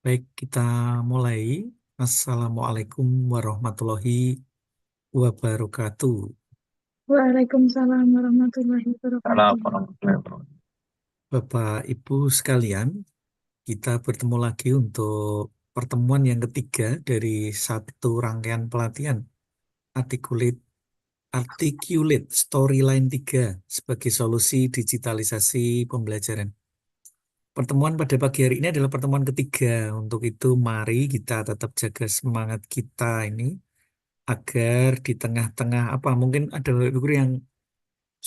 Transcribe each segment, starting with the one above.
Baik, kita mulai. Assalamualaikum warahmatullahi wabarakatuh. Waalaikumsalam warahmatullahi Salam wabarakatuh. warahmatullahi wabarakatuh. Bapak, Ibu sekalian, kita bertemu lagi untuk pertemuan yang ketiga dari satu rangkaian pelatihan Articulate, Articulate Storyline 3 sebagai solusi digitalisasi pembelajaran. Pertemuan pada pagi hari ini adalah pertemuan ketiga. Untuk itu, mari kita tetap jaga semangat kita ini agar di tengah-tengah mungkin ada guru yang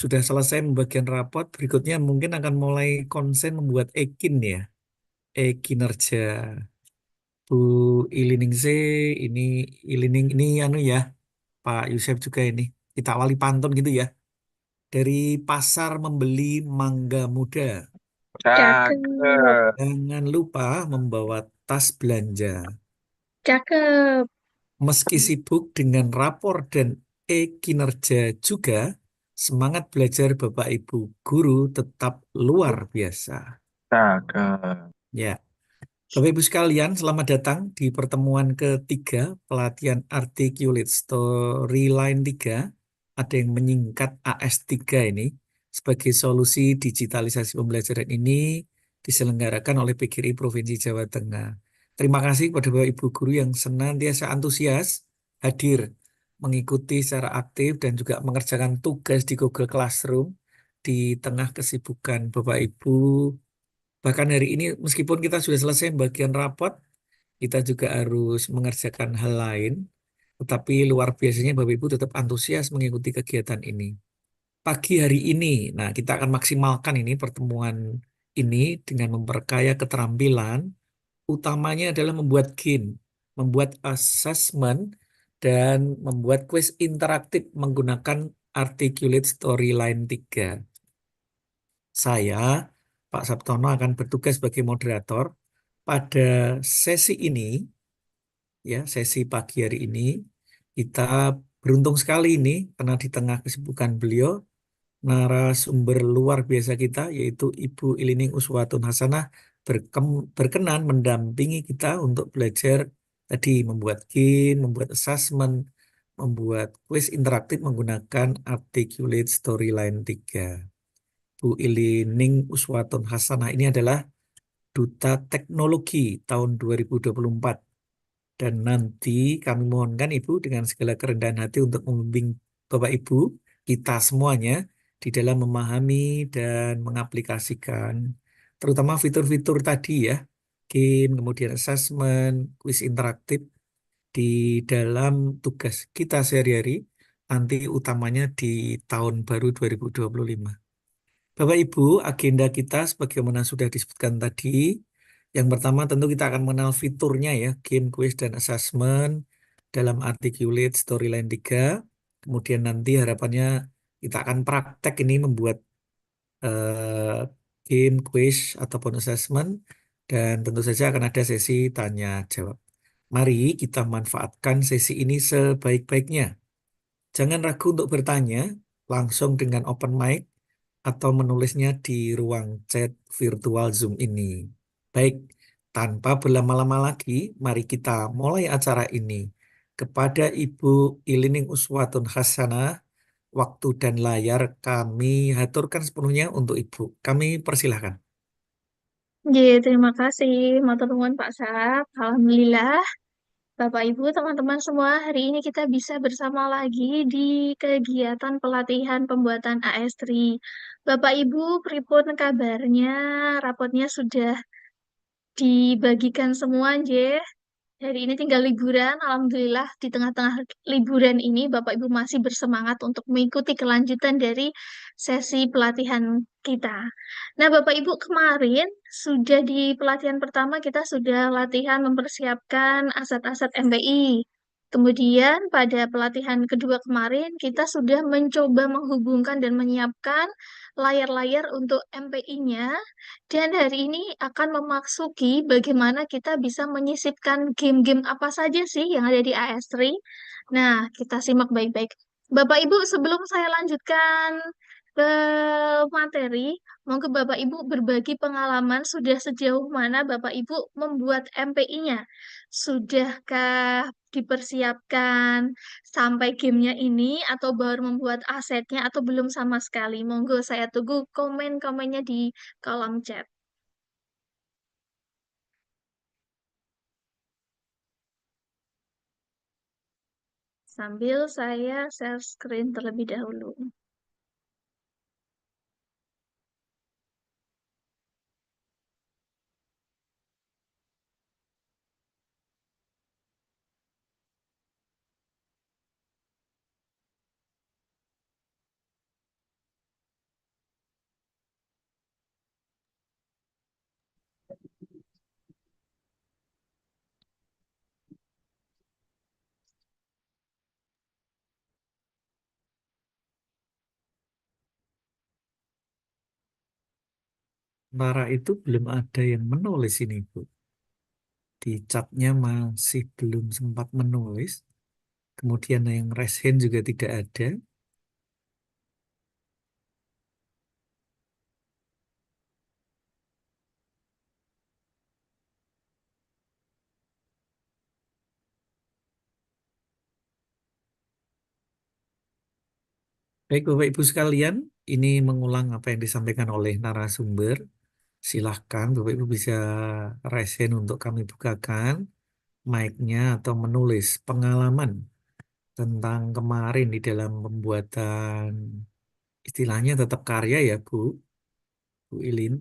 sudah selesai membagian rapot, berikutnya mungkin akan mulai konsen membuat ekin ya, e-kinerja. Bu Iliningsi ini Ilining ini ya, Pak Yusef juga ini kita awali pantun gitu ya. Dari pasar membeli mangga muda, Cakep, Cakep. jangan lupa membawa tas belanja. cakep. Meski sibuk dengan rapor dan e-kinerja juga, semangat belajar Bapak Ibu guru tetap luar biasa. Cakep. Ya, Bapak Ibu sekalian, selamat datang di pertemuan ketiga pelatihan Articulate Storyline 3. Ada yang menyingkat AS3 ini sebagai solusi digitalisasi pembelajaran ini diselenggarakan oleh PGRI Provinsi Jawa Tengah. Terima kasih kepada Bapak Ibu guru yang senantiasa antusias hadir mengikuti secara aktif dan juga mengerjakan tugas di Google Classroom di tengah kesibukan Bapak Ibu. Bahkan hari ini meskipun kita sudah selesai bagian rapot, kita juga harus mengerjakan hal lain. Tetapi luar biasanya Bapak Ibu tetap antusias mengikuti kegiatan ini. Pagi hari ini, nah kita akan maksimalkan ini pertemuan ini dengan memperkaya keterampilan. Utamanya adalah membuat game, membuat assessment, dan membuat quiz interaktif menggunakan Articulate Storyline 3. Saya, Pak Sabtono, akan bertugas sebagai moderator pada sesi ini, ya, sesi pagi hari ini. Kita beruntung sekali ini karena di tengah kesibukan beliau, narasumber luar biasa kita, yaitu Ibu Ilining Uswatun Hasanah, berkenan mendampingi kita untuk belajar tadi membuat game, membuat assessment, membuat quiz interaktif menggunakan Articulate Storyline 3. Bu Ilining Uswatun Hasanah ini adalah Duta Teknologi tahun 2024. Dan nanti kami mohonkan Ibu dengan segala kerendahan hati untuk membimbing Bapak Ibu, kita semuanya, di dalam memahami dan mengaplikasikan terutama fitur-fitur tadi ya, game, kemudian assessment, quiz interaktif di dalam tugas kita sehari-hari, nanti utamanya di tahun baru 2025. Bapak Ibu, agenda kita sebagaimana sudah disebutkan tadi, yang pertama tentu kita akan mengenal fiturnya ya, game, quiz, dan assessment dalam Articulate Storyline 3. Kemudian nanti harapannya kita akan praktek ini membuat eh, game, quiz, ataupun assessment. Dan tentu saja akan ada sesi tanya jawab. Mari kita manfaatkan sesi ini sebaik-baiknya. Jangan ragu untuk bertanya langsung dengan open mic atau menulisnya di ruang chat virtual Zoom ini. Baik, tanpa berlama-lama lagi, mari kita mulai acara ini. Kepada Ibu Ilining Uswatun Hasanah, waktu dan layar kami haturkan sepenuhnya untuk Ibu. Kami persilahkan. Terima kasih, matur nuwun Pak Sap. Alhamdulillah, Bapak Ibu, teman-teman semua, hari ini kita bisa bersama lagi di kegiatan pelatihan pembuatan AS3. Bapak Ibu, pripun kabarnya? Rapotnya sudah dibagikan semua, nggih? Hari ini tinggal liburan, alhamdulillah di tengah-tengah liburan ini Bapak Ibu masih bersemangat untuk mengikuti kelanjutan dari sesi pelatihan kita. Nah, Bapak Ibu kemarin sudah di pelatihan pertama kita sudah latihan mempersiapkan aset-aset MPI. Kemudian pada pelatihan kedua kemarin kita sudah mencoba menghubungkan dan menyiapkan layar-layar untuk MPI-nya dan hari ini akan memasuki bagaimana kita bisa menyisipkan game-game apa saja sih yang ada di AS3. Nah, kita simak baik-baik. Bapak Ibu, sebelum saya lanjutkan ke materi, monggo Bapak Ibu berbagi pengalaman sudah sejauh mana Bapak Ibu membuat MPI-nya. Sudahkah dipersiapkan sampai gamenya ini atau baru membuat asetnya atau belum sama sekali? Monggo saya tunggu komen-komennya di kolom chat. Sambil saya share screen terlebih dahulu. Sementara itu belum ada yang menulis ini, Bu. Di chatnya masih belum sempat menulis. Kemudian yang raise hand juga tidak ada. Baik, Bapak Ibu sekalian, ini mengulang apa yang disampaikan oleh narasumber. Silahkan Bapak Ibu bisa raise hand untuk kami bukakan mic-nya atau menulis pengalaman tentang kemarin di dalam pembuatan istilahnya tetap karya ya Bu Ilin.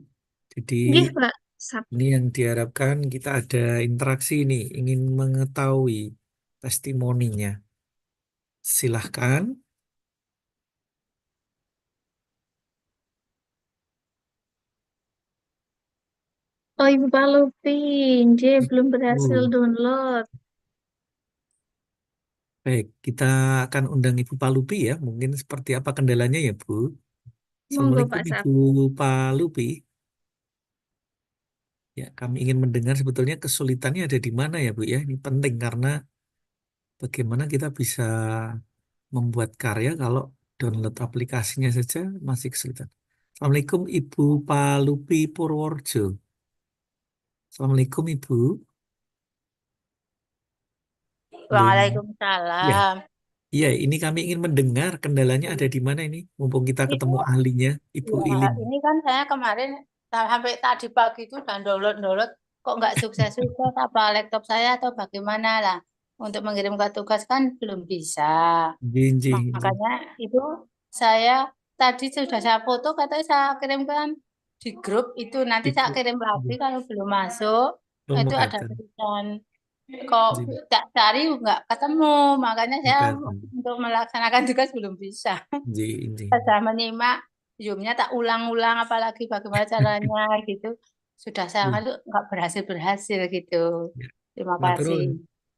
Jadi Nggih, Pak. Sap. ini yang diharapkan kita ada interaksi ini, ingin mengetahui testimoninya. Silahkan. Oh, Ibu Pak Lupin, dia belum berhasil Bu. download. Baik, kita akan undang Ibu Palupi ya. Mungkin seperti apa kendalanya ya, Bu? Monggo Assalamualaikum Pak Sap. Ibu Palupi. Ya, kami ingin mendengar sebetulnya kesulitannya ada di mana ya, Bu ya. Ini penting karena bagaimana kita bisa membuat karya kalau download aplikasinya saja masih kesulitan. Assalamualaikum Ibu Palupi Purworejo. Assalamualaikum Ibu. Belum. Ya, Waalaikumsalam. iya, ini kami ingin mendengar kendalanya ada di mana ini. Mumpung kita Itu ketemu ahlinya, Ibu ya, Ilin. ini kan saya kemarin sampai tadi pagi itu udah download kok nggak sukses-sukses apa laptop saya atau bagaimana lah untuk mengirimkan tugas kan belum bisa. Jinji, jinji. Makanya itu saya tadi sudah saya foto katanya saya kirimkan di grup itu nanti saya Ibu. kirim lagi kalau belum masuk itu ada Pemegatan. tulisan kok Jinji. tak cari nggak ketemu makanya saya Pemegatan. untuk melaksanakan tugas belum bisa. Jinji. Saya menyimak Zoom-nya tak ulang-ulang apalagi bagaimana caranya gitu. Sudah sangat Jinji. tuh nggak berhasil-berhasil gitu. Ya. Terima Matur kasih. nuwun,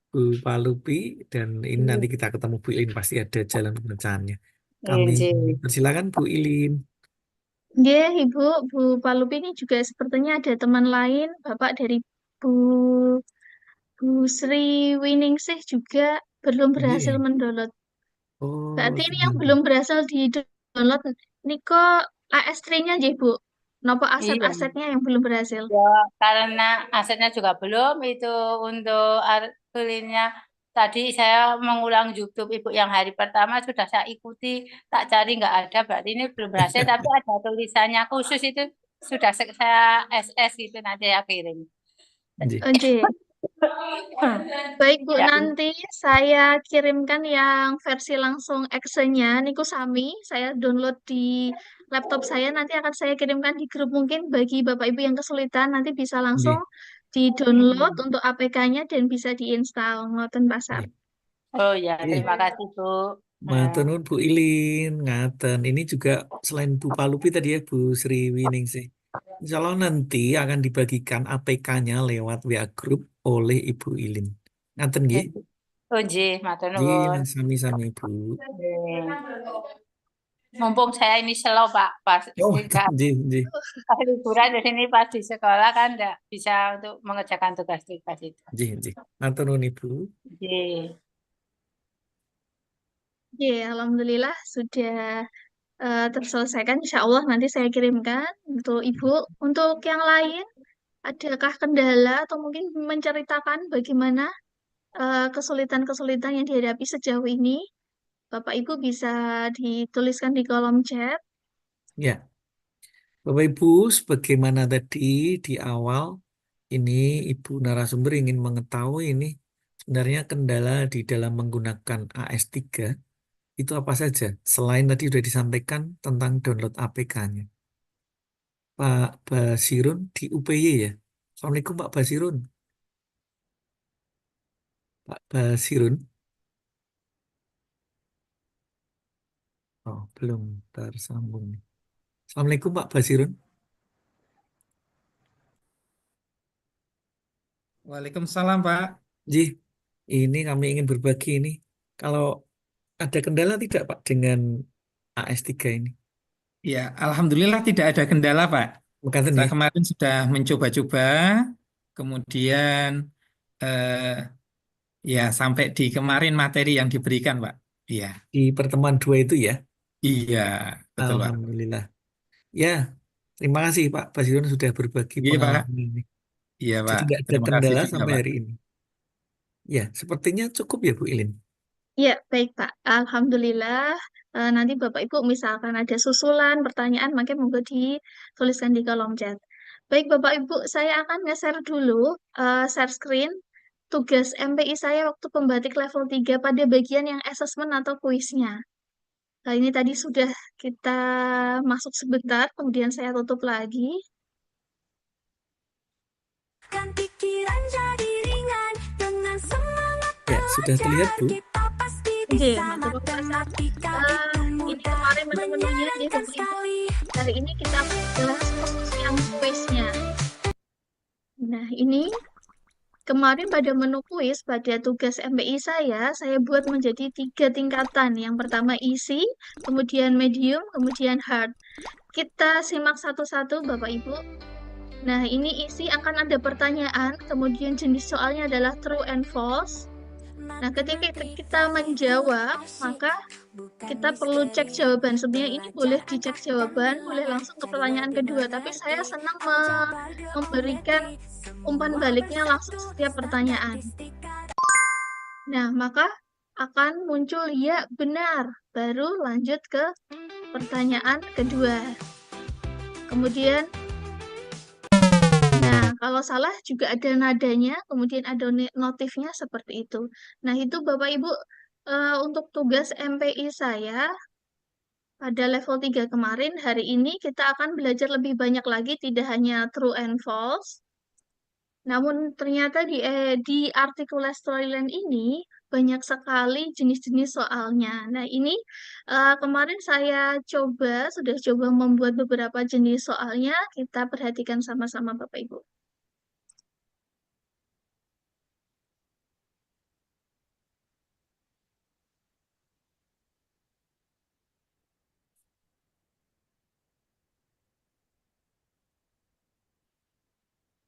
Bu Palupi, dan ini nanti kita ketemu Bu Ilin pasti ada jalan pemecahannya. Kami Injil. persilakan Bu Ilin. Nggih, Ibu, Bu Pak Lupi ini juga sepertinya ada teman lain, Bapak dari Bu Bu Sri Winingsih juga belum berhasil Iya. mendownload. Oh, Berarti ini yang gitu. belum berhasil di-download. Niko AS3-nya nggih, Bu. Nopo Iya. aset-asetnya yang belum berhasil. Ya, karena asetnya juga belum itu untuk artikelnya. Tadi saya mengulang YouTube Ibu yang hari pertama sudah saya ikuti, tak cari nggak ada, berarti ini belum berhasil. Tapi ada tulisannya khusus itu sudah saya SS gitu nanti saya kirim. Jinji. Oke. Baik, Bu, Ya, nanti saya kirimkan yang versi langsung Excel-nya. Niku Sami, saya download di laptop saya. Nanti akan saya kirimkan di grup mungkin bagi Bapak Ibu yang kesulitan. Nanti bisa langsung Jinji. di-download untuk APK-nya dan bisa diinstal. Ngoten pasar. Jinji. oh ya, Iya. terima kasih Bu. Matur Nah, nuwun Bu Ilin, ngaten. Ini juga selain Bu Palupi tadi ya Bu Sri Winingsih. Insya Allah nanti akan dibagikan APK-nya lewat WA Group oleh Ibu Ilin. Ngaten nggih? oh nggih, matur Nggih, nuwun. sami-sami Bu. Nggih. Mumpung saya ini slow Pak, pas Oh, nggak nggih, nggih. pas liburan di sini pas di sekolah kan nggak bisa untuk mengerjakan tugas-tugas itu. Nggih, nggih. Matur nuwun Ibu. Nggih. Oke, Alhamdulillah sudah terselesaikan, insya Allah nanti saya kirimkan untuk Ibu. Untuk yang lain, adakah kendala atau mungkin menceritakan bagaimana kesulitan-kesulitan yang dihadapi sejauh ini? Bapak Ibu bisa dituliskan di kolom chat. Ya, Bapak Ibu, sebagaimana tadi di awal, ini Ibu narasumber ingin mengetahui ini sebenarnya kendala di dalam menggunakan AS3 itu apa saja? Selain tadi sudah disampaikan tentang download APK-nya. Pak Basirun di UPY ya. Assalamualaikum Pak Basirun. Pak Basirun. Oh, belum tersambung nih. Assalamualaikum Pak Basirun. Waalaikumsalam, Pak. Ji, ini kami ingin berbagi ini. Kalau ada kendala tidak Pak dengan AS3 ini? Ya, alhamdulillah tidak ada kendala, Pak. Mekaten Saya ya, kemarin sudah mencoba-coba, kemudian eh, ya sampai di kemarin materi yang diberikan, Pak. Iya, di pertemuan 2 itu ya. iya, betul, Pak. Alhamdulillah. Ya, terima kasih Pak Basirun sudah berbagi Iya, Pak. pengalaman ini. Iya, Jadi Pak. tidak ada Terima kasih kendala juga, sampai Pak. hari ini. Ya, sepertinya cukup ya Bu Ilin. Ya, baik Pak. Alhamdulillah. Nanti Bapak Ibu misalkan ada susulan pertanyaan, maka monggo dituliskan di kolom chat. Baik Bapak Ibu, saya akan nge-share dulu, share screen, tugas MPI saya waktu pembatik level 3 pada bagian yang assessment atau kuisnya. Nah, ini tadi sudah kita masuk sebentar, kemudian saya tutup lagi. Kan pikiran jadi ringan dengan semangat Ya, sudah terlihat Bu. kita pasti Oke, bisa matematika. matematika Ini itu mudah kemarin menu-menunya ya menyenangkan Bapak Ibu. sekali. Hari ini kita bahas fokus yang kuisnya. Nah, ini kemarin pada menu kuis, pada tugas MPI saya buat menjadi 3 tingkatan. Yang pertama easy, kemudian medium, kemudian hard. Kita simak satu-satu Bapak Ibu. Nah, ini easy akan ada pertanyaan, kemudian jenis soalnya adalah true and false. Nah, ketika kita menjawab, maka kita perlu cek jawaban. Sebenarnya ini boleh dicek jawaban, boleh langsung ke pertanyaan kedua. Tapi saya senang memberikan umpan baliknya langsung setiap pertanyaan. Nah, maka akan muncul ya benar. Baru lanjut ke pertanyaan kedua. Kemudian, nah kalau salah juga ada nadanya, kemudian ada notifnya seperti itu. Nah, itu Bapak Ibu untuk tugas MPI saya pada level 3 kemarin. Hari ini kita akan belajar lebih banyak lagi, tidak hanya true and false. Namun ternyata di articulate storyline ini banyak sekali jenis-jenis soalnya. Nah, ini kemarin saya sudah coba membuat beberapa jenis soalnya. Kita perhatikan sama-sama Bapak Ibu.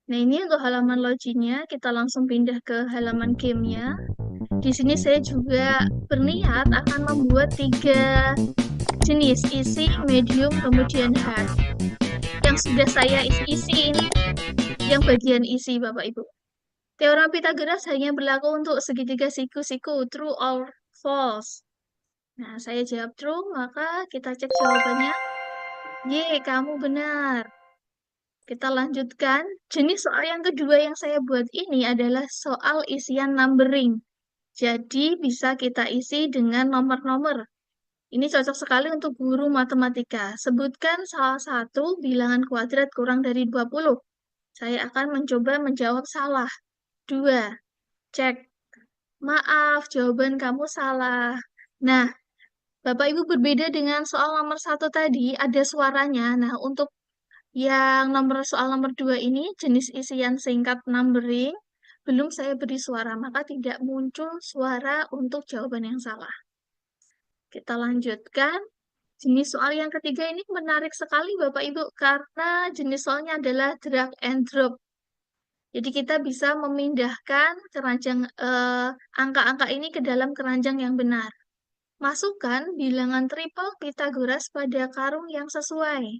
Nah, ini untuk halaman loginya, kita langsung pindah ke halaman gamenya. Di sini saya juga berniat akan membuat 3 jenis, easy, medium, kemudian hard. Yang sudah saya isi ini, yang bagian isi Bapak Ibu. Teorema Pythagoras hanya berlaku untuk segitiga siku-siku, true or false. Nah, saya jawab true, maka kita cek jawabannya. Ye, kamu benar. Kita lanjutkan. Jenis soal yang kedua yang saya buat ini adalah soal isian numbering. Jadi bisa kita isi dengan nomor-nomor. Ini cocok sekali untuk guru matematika. Sebutkan salah satu bilangan kuadrat kurang dari 20. Saya akan mencoba menjawab salah. 2. Cek. Maaf, jawaban kamu salah. Nah, Bapak Ibu berbeda dengan soal nomor 1 tadi, ada suaranya. Nah, untuk yang soal nomor 2 ini, jenis isian singkat numbering, belum saya beri suara, maka tidak muncul suara untuk jawaban yang salah. Kita lanjutkan. Jenis soal yang ketiga ini menarik sekali Bapak Ibu, karena jenis soalnya adalah drag and drop. Jadi kita bisa memindahkan keranjang angka-angka ini ke dalam keranjang yang benar. Masukkan bilangan triple Pitagoras pada karung yang sesuai.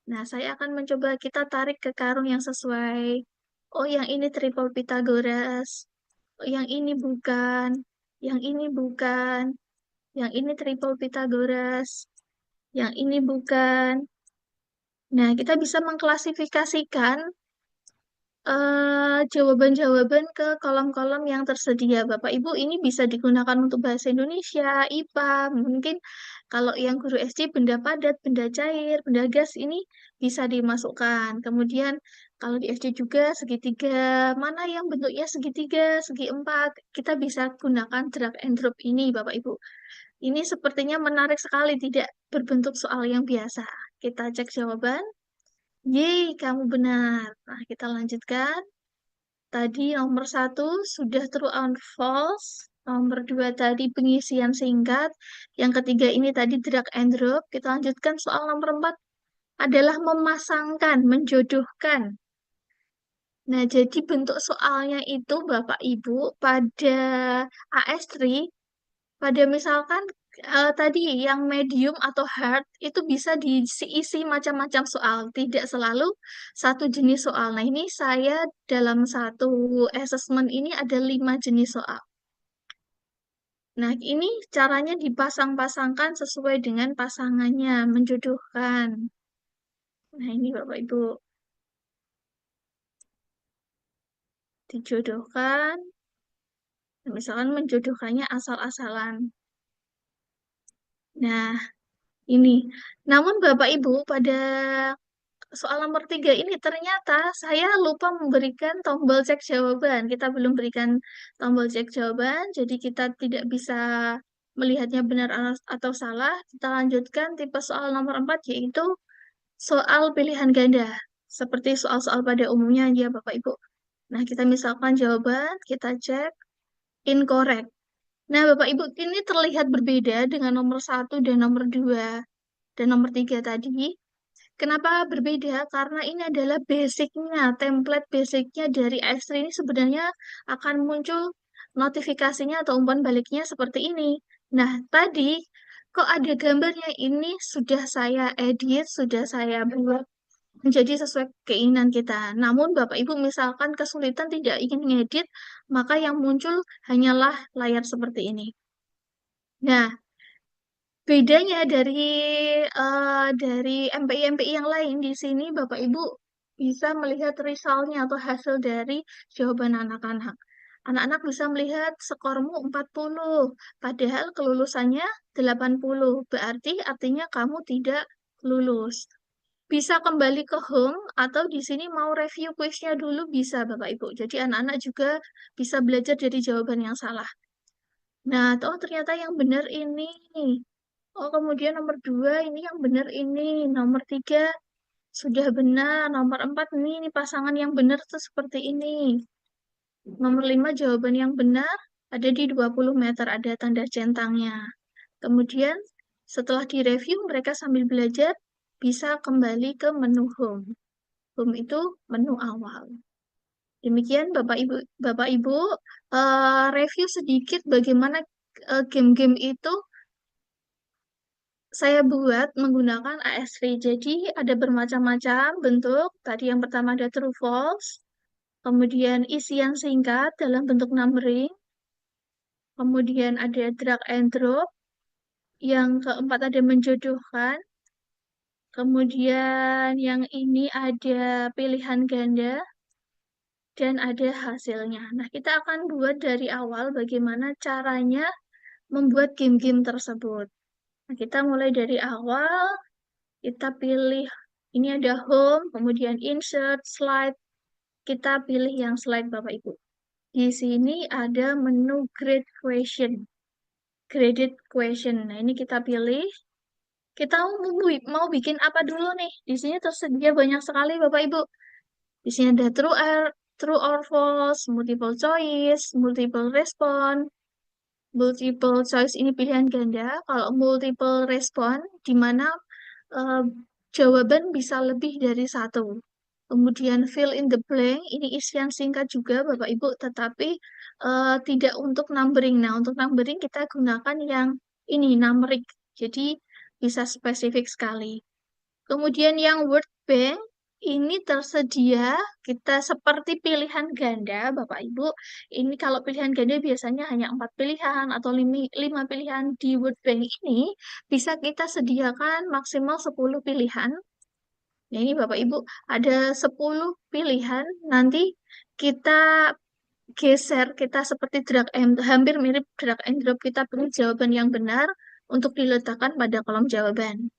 Nah, saya akan mencoba kita tarik ke karung yang sesuai. Oh, yang ini triple Pitagoras. Oh, yang ini bukan. Yang ini bukan. Yang ini triple Pitagoras. Yang ini bukan. Nah, kita bisa mengklasifikasikan jawaban-jawaban ke kolom-kolom yang tersedia. Bapak Ibu, ini bisa digunakan untuk bahasa Indonesia, IPA, mungkin kalau yang guru SD benda padat, benda cair, benda gas ini bisa dimasukkan. Kemudian kalau di SD juga segitiga, mana yang bentuknya segitiga, segi empat, kita bisa gunakan drag and drop ini, Bapak Ibu. Ini sepertinya menarik sekali, tidak berbentuk soal yang biasa. Kita cek jawaban. Yeay, kamu benar. Nah, kita lanjutkan. Tadi nomor 1 sudah true or false. Nomor 2 tadi pengisian singkat. Yang ketiga ini tadi drag and drop. Kita lanjutkan soal nomor 4 adalah memasangkan, menjodohkan. Nah, jadi bentuk soalnya itu Bapak Ibu pada AS3, pada misalkan tadi yang medium atau hard itu bisa diisi macam-macam soal, tidak selalu satu jenis soal. Nah, ini saya dalam satu assessment ini ada 5 jenis soal. Nah, ini caranya dipasang-pasangkan sesuai dengan pasangannya, menjodohkan. Nah, ini Bapak Ibu, dijodohkan. Misalkan menjodohkannya asal-asalan. Nah, ini. Namun Bapak Ibu, pada soal nomor 3 ini ternyata saya lupa memberikan tombol cek jawaban. Kita belum berikan tombol cek jawaban, jadi kita tidak bisa melihatnya benar atau salah. Kita lanjutkan tipe soal nomor 4, yaitu soal pilihan ganda. Seperti soal-soal pada umumnya ya Bapak Ibu. Nah, kita misalkan jawaban, kita cek incorrect. Nah, Bapak Ibu, ini terlihat berbeda dengan nomor 1 dan nomor 2 dan nomor 3 tadi. Kenapa berbeda? Karena ini adalah basicnya, template basicnya dari X3 ini sebenarnya akan muncul notifikasinya atau umpan baliknya seperti ini. Nah, tadi kok ada gambarnya ini sudah saya edit, sudah saya buat menjadi sesuai keinginan kita. Namun Bapak Ibu misalkan kesulitan tidak ingin ngedit, maka yang muncul hanyalah layar seperti ini. Nah, bedanya dari MPI-MPI yang lain di sini Bapak Ibu bisa melihat resultnya atau hasil dari jawaban anak-anak. Anak-anak bisa melihat skormu 40, padahal kelulusannya 80. Berarti artinya kamu tidak lulus. Bisa kembali ke home atau di sini mau review kuisnya dulu bisa Bapak Ibu. Jadi anak-anak juga bisa belajar dari jawaban yang salah. Nah, oh ternyata yang benar ini. Oh, kemudian nomor 2 ini yang benar ini. Nomor 3 sudah benar. Nomor 4 ini pasangan yang benar itu seperti ini. Nomor 5 jawaban yang benar ada di 20 meter, ada tanda centangnya. Kemudian setelah direview mereka sambil belajar bisa kembali ke menu home. Home itu menu awal. Demikian Bapak Ibu, review sedikit bagaimana game-game itu saya buat menggunakan AS3. Jadi ada bermacam-macam bentuk. Tadi yang pertama ada true false, kemudian isian singkat dalam bentuk numbering, kemudian ada drag and drop, yang keempat ada menjodohkan, kemudian yang ini ada pilihan ganda, dan ada hasilnya. Nah, kita akan buat dari awal bagaimana caranya membuat game-game tersebut. Nah, kita mulai dari awal, kita pilih, ini ada home, kemudian insert, slide, kita pilih yang slide Bapak Ibu. Di sini ada menu grade question, graded question. Nah, ini kita pilih. Kita mau bikin apa dulu nih? Di sini tersedia banyak sekali Bapak Ibu. Di sini ada true or false, multiple choice, multiple response. Multiple choice ini pilihan ganda. Kalau multiple response, di mana jawaban bisa lebih dari satu. Kemudian fill in the blank, ini isian singkat juga Bapak Ibu, tetapi tidak untuk numbering. Nah, untuk numbering kita gunakan yang ini numerik, jadi bisa spesifik sekali. Kemudian yang word bank ini tersedia kita seperti pilihan ganda, Bapak Ibu. Ini kalau pilihan ganda biasanya hanya 4 pilihan atau 5 pilihan. Di word bank ini bisa kita sediakan maksimal 10 pilihan. Nah, ini Bapak Ibu ada 10 pilihan. Nanti kita geser, kita seperti hampir mirip drag and drop, kita pilih jawaban yang benar untuk diletakkan pada kolom jawaban.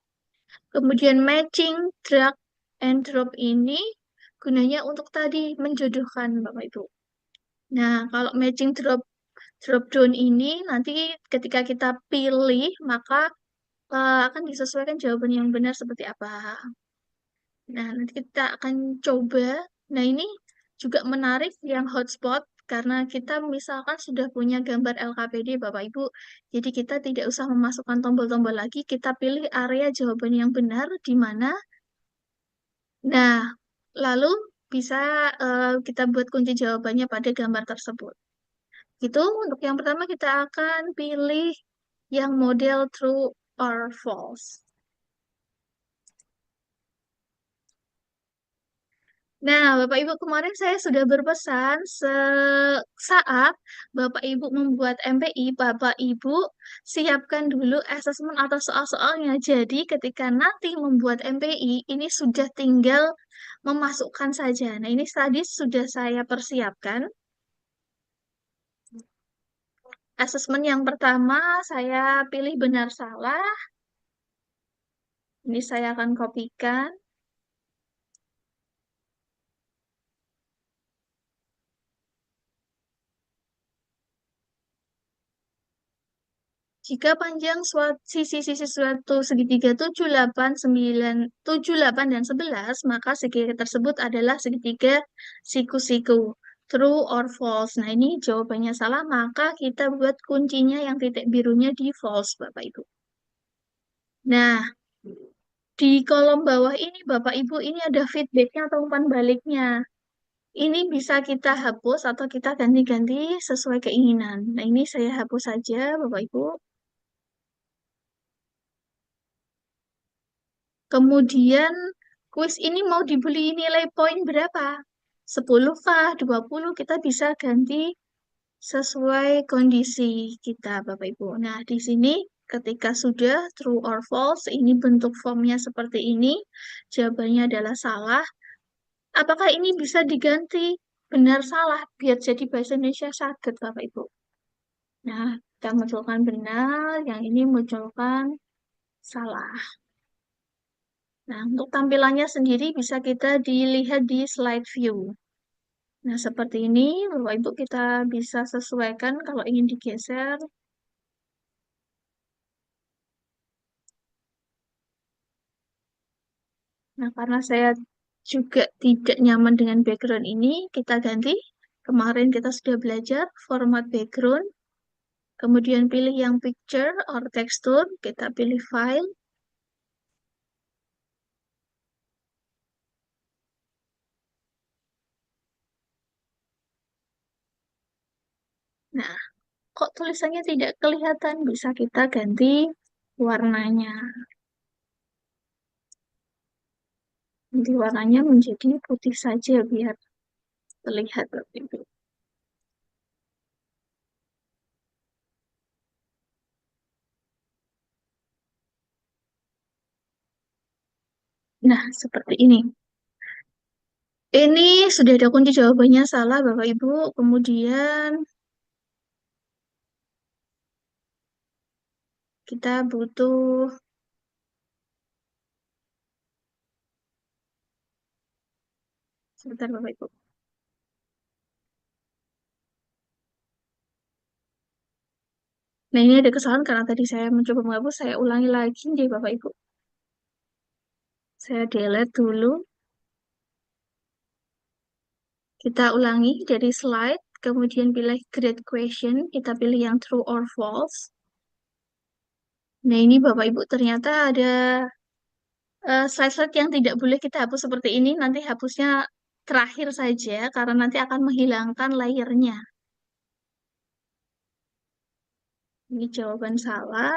Kemudian matching drag and drop ini gunanya untuk tadi menjodohkan Bapak Ibu. Nah, kalau matching drop down ini nanti ketika kita pilih maka akan disesuaikan jawaban yang benar seperti apa. Nah, nanti kita akan coba. Nah, ini juga menarik yang hotspot karena kita misalkan sudah punya gambar LKPD Bapak Ibu. Jadi kita tidak usah memasukkan tombol-tombol lagi, kita pilih area jawaban yang benar di mana. Nah, lalu bisa kita buat kunci jawabannya pada gambar tersebut. Itu untuk yang pertama kita akan pilih yang model true or false. Nah, Bapak Ibu kemarin saya sudah berpesan saat Bapak Ibu membuat MPI, Bapak Ibu siapkan dulu asesmen atau soal-soalnya. Jadi ketika nanti membuat MPI, ini sudah tinggal memasukkan saja. Nah, ini tadi sudah saya persiapkan. Asesmen yang pertama saya pilih benar salah. Ini saya akan kopikan. Jika panjang sisi-sisi suatu segitiga 7, 8, 9, 7, 8, dan 11, maka segitiga tersebut adalah segitiga siku-siku. True or false. Nah, ini jawabannya salah, maka kita buat kuncinya yang titik birunya di false, Bapak Ibu. Nah, di kolom bawah ini, Bapak Ibu, ini ada feedbacknya atau umpan baliknya. Ini bisa kita hapus atau kita ganti-ganti sesuai keinginan. Nah, ini saya hapus saja, Bapak Ibu. Kemudian kuis ini mau dibeli nilai poin berapa? 10 kah? 20? Kita bisa ganti sesuai kondisi kita, Bapak Ibu. Nah, di sini ketika sudah true or false, ini bentuk formnya seperti ini. Jawabannya adalah salah. Apakah ini bisa diganti benar salah biar jadi bahasa Indonesia sakit, Bapak Ibu? Nah, kita munculkan benar, yang ini munculkan salah. Nah, untuk tampilannya sendiri bisa kita dilihat di slide view. Nah, seperti ini, Bapak Ibu kita bisa sesuaikan kalau ingin digeser. Nah, karena saya juga tidak nyaman dengan background ini, kita ganti. Kemarin kita sudah belajar format background. Kemudian pilih yang picture or texture, kita pilih file. Nah, kok tulisannya tidak kelihatan? Bisa kita ganti warnanya. Nanti warnanya menjadi putih saja biar terlihat lebih baik. Nah, seperti ini. Ini sudah ada kunci jawabannya salah, Bapak Ibu. Kemudian kita butuh sebentar, Bapak Ibu. Nah, ini ada kesalahan karena tadi saya mencoba menghapus, saya ulangi lagi deh, Bapak Ibu. Saya delete dulu. Kita ulangi dari slide, kemudian pilih grade question, kita pilih yang true or false. Nah, ini Bapak Ibu ternyata ada slide-slide yang tidak boleh kita hapus seperti ini. Nanti hapusnya terakhir saja, karena nanti akan menghilangkan layernya. Ini jawaban salah.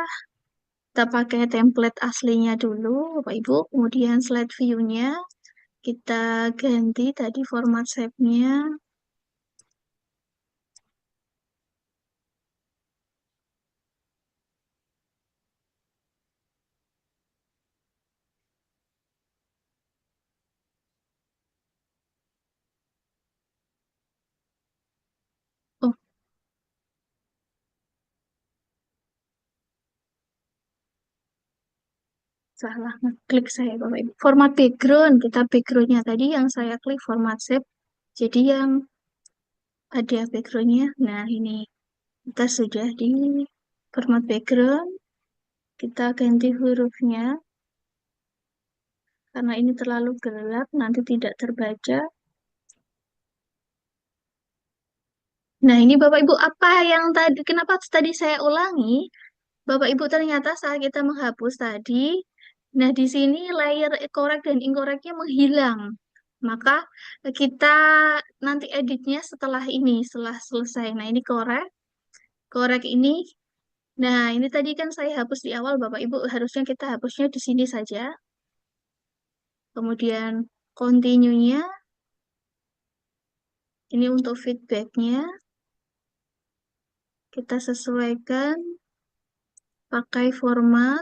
Kita pakai template aslinya dulu, Bapak Ibu. Kemudian slide view-nya kita ganti tadi format shape-nya. Oh, salah ngeklik saya, Bapak Ibu. Format background, kita background-nya tadi yang saya klik format shape. Jadi yang ada background-nya. Nah, ini kita sudah di format background. Kita ganti hurufnya. Karena ini terlalu gelap, nanti tidak terbaca. Nah, ini Bapak Ibu, apa yang tadi, kenapa tadi saya ulangi? Bapak Ibu, ternyata saat kita menghapus tadi, nah di sini layer correct dan incorrectnya menghilang. Maka kita nanti editnya setelah ini, setelah selesai. Nah, ini correct ini. Nah, ini tadi kan saya hapus di awal, Bapak Ibu, harusnya kita hapusnya di sini saja. Kemudian continue-nya, ini untuk feedback-nya. Kita sesuaikan pakai format.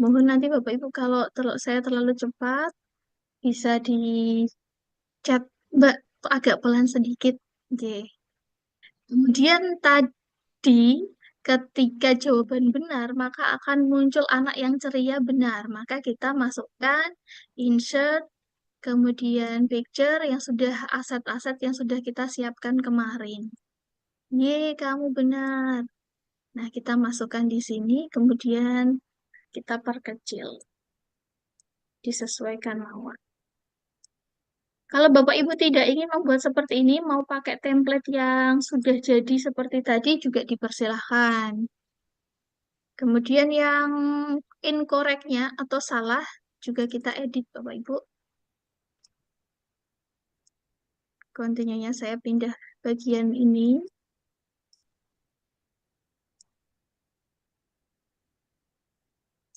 Mohon nanti Bapak Ibu kalau saya terlalu cepat bisa di chat Mbak agak pelan sedikit. Oke. Kemudian tadi ketika jawaban benar maka akan muncul anak yang ceria benar. Maka kita masukkan insert kemudian picture yang sudah aset-aset yang sudah kita siapkan kemarin. Ye, kamu benar. Nah, kita masukkan di sini kemudian kita perkecil. Disesuaikan mawar. Kalau Bapak Ibu tidak ingin membuat seperti ini, mau pakai template yang sudah jadi seperti tadi juga dipersilahkan. Kemudian yang incorrect-nya atau salah juga kita edit Bapak Ibu. Continue-nya saya pindah bagian ini.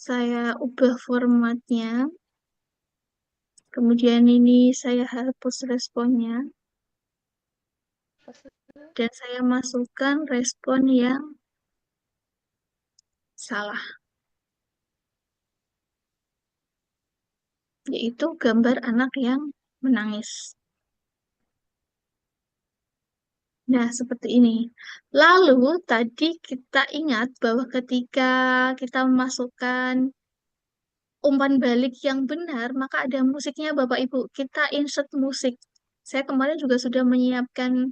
Saya ubah formatnya. Kemudian ini saya hapus responnya. Dan saya masukkan respon yang salah. Yaitu gambar anak yang menangis. Nah, seperti ini. Lalu, tadi kita ingat bahwa ketika kita memasukkan umpan balik yang benar, maka ada musiknya Bapak Ibu. Kita insert musik. Saya kemarin juga sudah menyiapkan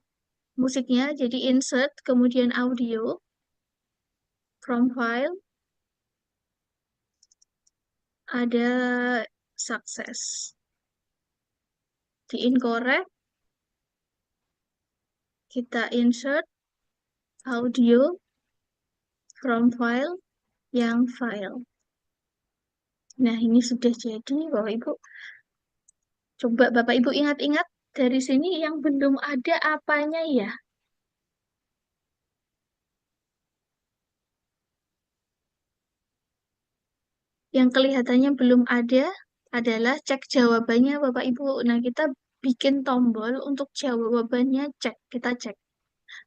musiknya, jadi insert, kemudian audio, from file, ada success. Di incorrect, kita insert audio from file yang file. Nah, ini sudah jadi, Bapak Ibu. Coba Bapak Ibu ingat-ingat dari sini yang belum ada apanya ya? Yang kelihatannya belum ada adalah cek jawabannya Bapak Ibu. Nah, kita bikin tombol untuk jawabannya cek. Kita cek.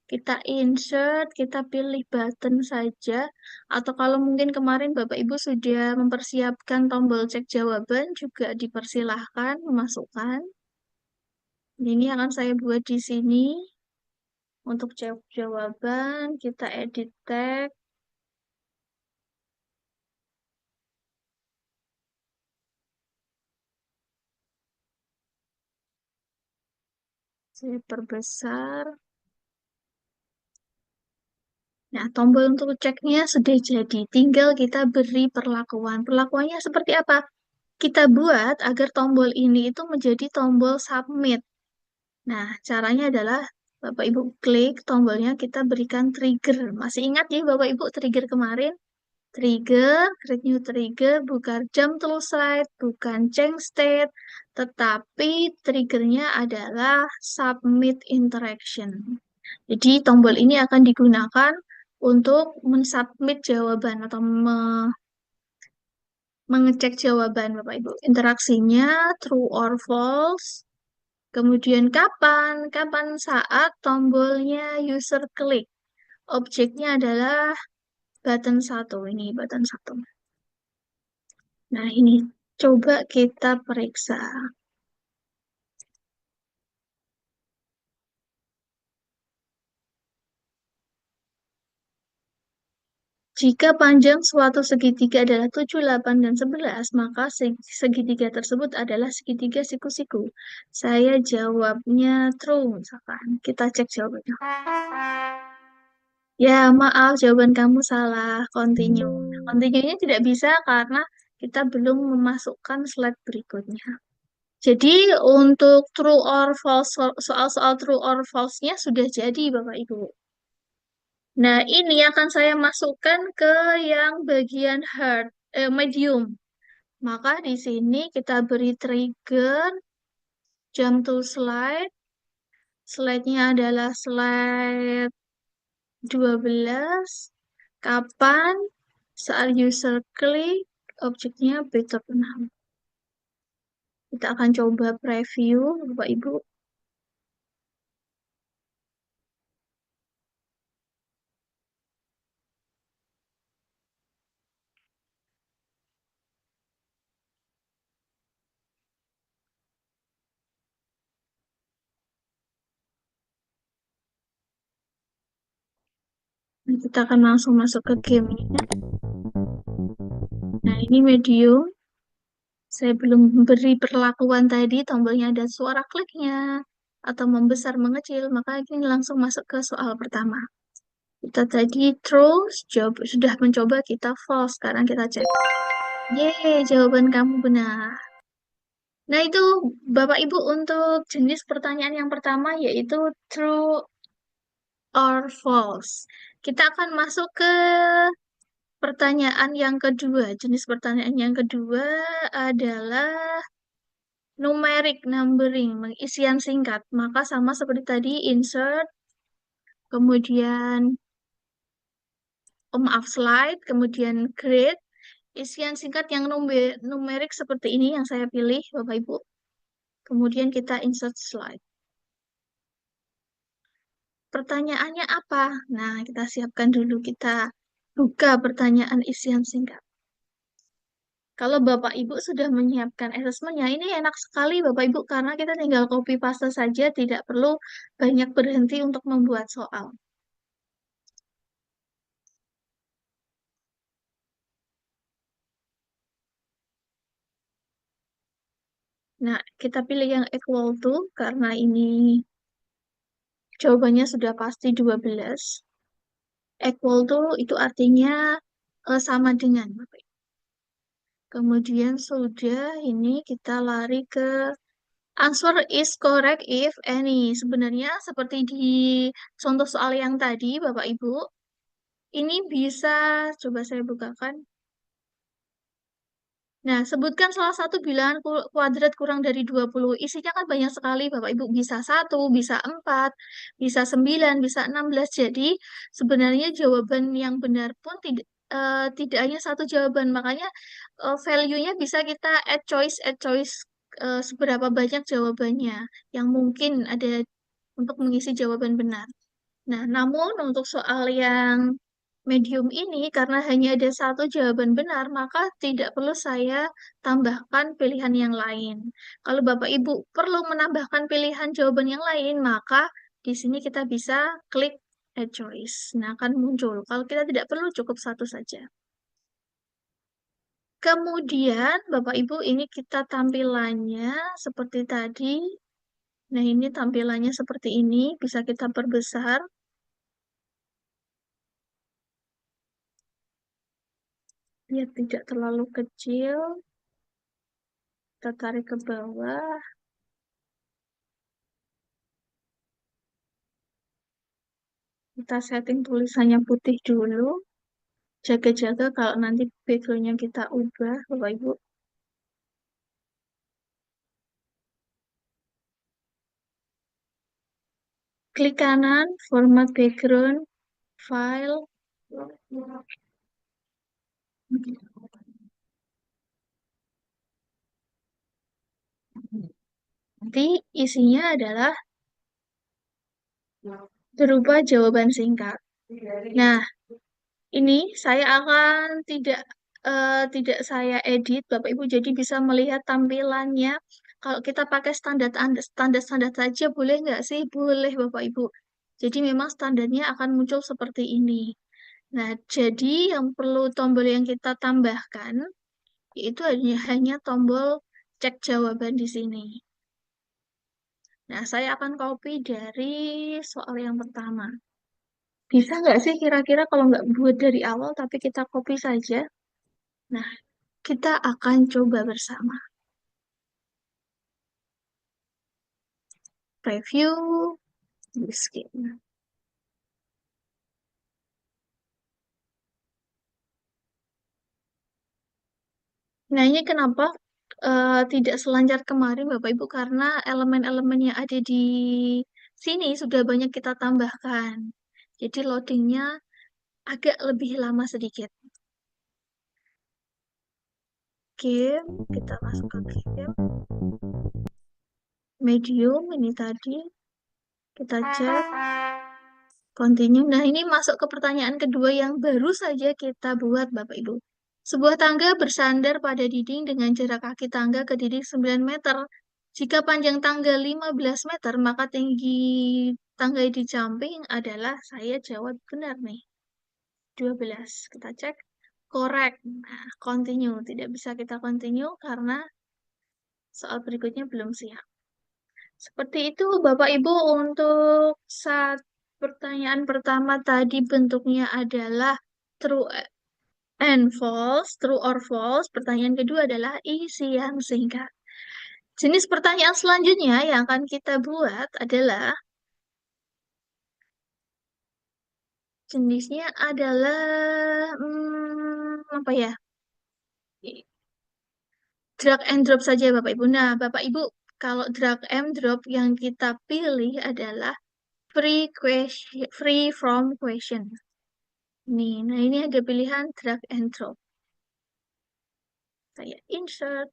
Kita insert, kita pilih button saja. Atau kalau mungkin kemarin Bapak Ibu sudah mempersiapkan tombol cek jawaban, juga dipersilahkan memasukkan. Ini akan saya buat di sini. Untuk cek jawaban, kita edit tag. Saya perbesar. Nah, tombol untuk ceknya sudah jadi. Tinggal kita beri perlakuan. Perlakuannya seperti apa? Kita buat agar tombol ini itu menjadi tombol submit. Nah, caranya adalah Bapak Ibu klik tombolnya, kita berikan trigger. Masih ingat ya Bapak Ibu trigger kemarin? Trigger, create new trigger, bukan jump to slide, bukan change state, tetapi triggernya adalah submit interaction. Jadi tombol ini akan digunakan untuk mensubmit jawaban atau mengecek jawaban Bapak Ibu. Interaksinya true or false. Kemudian kapan? Kapan saat tombolnya user klik. Objeknya adalah button 1. Ini button 1. Nah, ini coba kita periksa. Jika panjang suatu segitiga adalah 7, 8, dan 11, maka segitiga tersebut adalah segitiga siku-siku. Saya jawabnya true, misalkan. Kita cek jawabannya. Ya, maaf, jawaban kamu salah. Continue. Nah, continue-nya tidak bisa karena kita belum memasukkan slide berikutnya. Jadi, untuk true or false, soal-soal true or false-nya sudah jadi, Bapak Ibu. Nah, ini akan saya masukkan ke yang bagian medium. Maka di sini kita beri trigger jump to slide. Slide-nya adalah slide 12. Kapan? Saat user klik, objeknya beta 6. Kita akan coba preview, Bapak Ibu. Nah, kita akan langsung masuk ke game-nya. Nah, ini medium. Saya belum beri perlakuan tadi, tombolnya ada suara kliknya, atau membesar, mengecil, maka ini langsung masuk ke soal pertama. Kita tadi true, sudah mencoba, kita false. Sekarang kita cek. Yeay, jawaban kamu benar. Nah, itu Bapak Ibu untuk jenis pertanyaan yang pertama, yaitu true or false. Kita akan masuk ke pertanyaan yang kedua. Jenis pertanyaan yang kedua adalah numeric numbering, isian singkat. Maka sama seperti tadi, insert, kemudian maaf slide, kemudian grade, isian singkat yang numerik seperti ini yang saya pilih, Bapak Ibu. Kemudian kita insert slide. Pertanyaannya apa? Nah, kita siapkan dulu, kita buka pertanyaan isian singkat. Kalau Bapak Ibu sudah menyiapkan asesmennya, ini enak sekali Bapak Ibu karena kita tinggal copy paste saja, tidak perlu banyak berhenti untuk membuat soal. Nah, kita pilih yang equal to karena ini jawabannya sudah pasti 12. Equal to itu artinya sama dengan Bapak Ibu. Kemudian sudah ini kita lari ke answer is correct if any. Sebenarnya seperti di contoh soal yang tadi, Bapak Ibu, ini bisa, coba saya bukakan. Nah, sebutkan salah satu bilangan kuadrat kurang dari 20. Isinya kan banyak sekali, Bapak Ibu. Bisa 1, bisa 4, bisa 9, bisa 16. Jadi, sebenarnya jawaban yang benar pun tidak hanya satu jawaban. Makanya, value-nya bisa kita add choice seberapa banyak jawabannya yang mungkin ada untuk mengisi jawaban benar. Nah, namun untuk soal yang medium ini, karena hanya ada satu jawaban benar, maka tidak perlu saya tambahkan pilihan yang lain. Kalau Bapak Ibu perlu menambahkan pilihan jawaban yang lain, maka di sini kita bisa klik add choice. Nah, akan muncul. Kalau kita tidak perlu, cukup satu saja. Kemudian, Bapak Ibu, ini kita tampilannya seperti tadi. Nah, ini tampilannya seperti ini. Bisa kita perbesar. Dia tidak terlalu kecil. Kita tarik ke bawah. Kita setting tulisannya putih dulu. Jaga-jaga kalau nanti background-nya kita ubah, Bapak Ibu. klik kanan, format background, file. Nanti isinya adalah berupa jawaban singkat. Nah, ini saya akan tidak saya edit, Bapak Ibu, jadi bisa melihat tampilannya. Kalau kita pakai standar saja boleh nggak sih? Boleh, Bapak Ibu. Jadi memang standarnya akan muncul seperti ini. Nah, jadi yang perlu tombol yang kita tambahkan yaitu hanya tombol cek jawaban di sini. Nah, saya akan copy dari soal yang pertama. Bisa nggak sih kira-kira kalau nggak buat dari awal, tapi kita copy saja? Nah, kita akan coba bersama. Review, skip. Nah, ini kenapa tidak selancar kemarin, Bapak Ibu? Karena elemen-elemen yang ada di sini sudah banyak kita tambahkan. Jadi loadingnya agak lebih lama sedikit. Game, kita masukkan game. Medium, ini tadi. Kita cek. Continue. Nah, ini masuk ke pertanyaan kedua yang baru saja kita buat, Bapak Ibu. Sebuah tangga bersandar pada dinding dengan jarak kaki tangga ke dinding 9 meter. Jika panjang tangga 15 meter, maka tinggi tangga di samping adalah, saya jawab benar nih, 12. Kita cek. Correct. Nah, continue. Tidak bisa kita continue karena soal berikutnya belum siap. Seperti itu, Bapak Ibu, untuk pertanyaan pertama tadi bentuknya adalah true and false, true or false. Pertanyaan kedua adalah isi yang singkat. Jenis pertanyaan selanjutnya yang akan kita buat adalah jenisnya adalah apa ya? Drag and drop saja, Bapak Ibu. Nah, Bapak Ibu, kalau drag and drop yang kita pilih adalah free from question. Nih, nah ini ada pilihan drag and drop. Saya insert.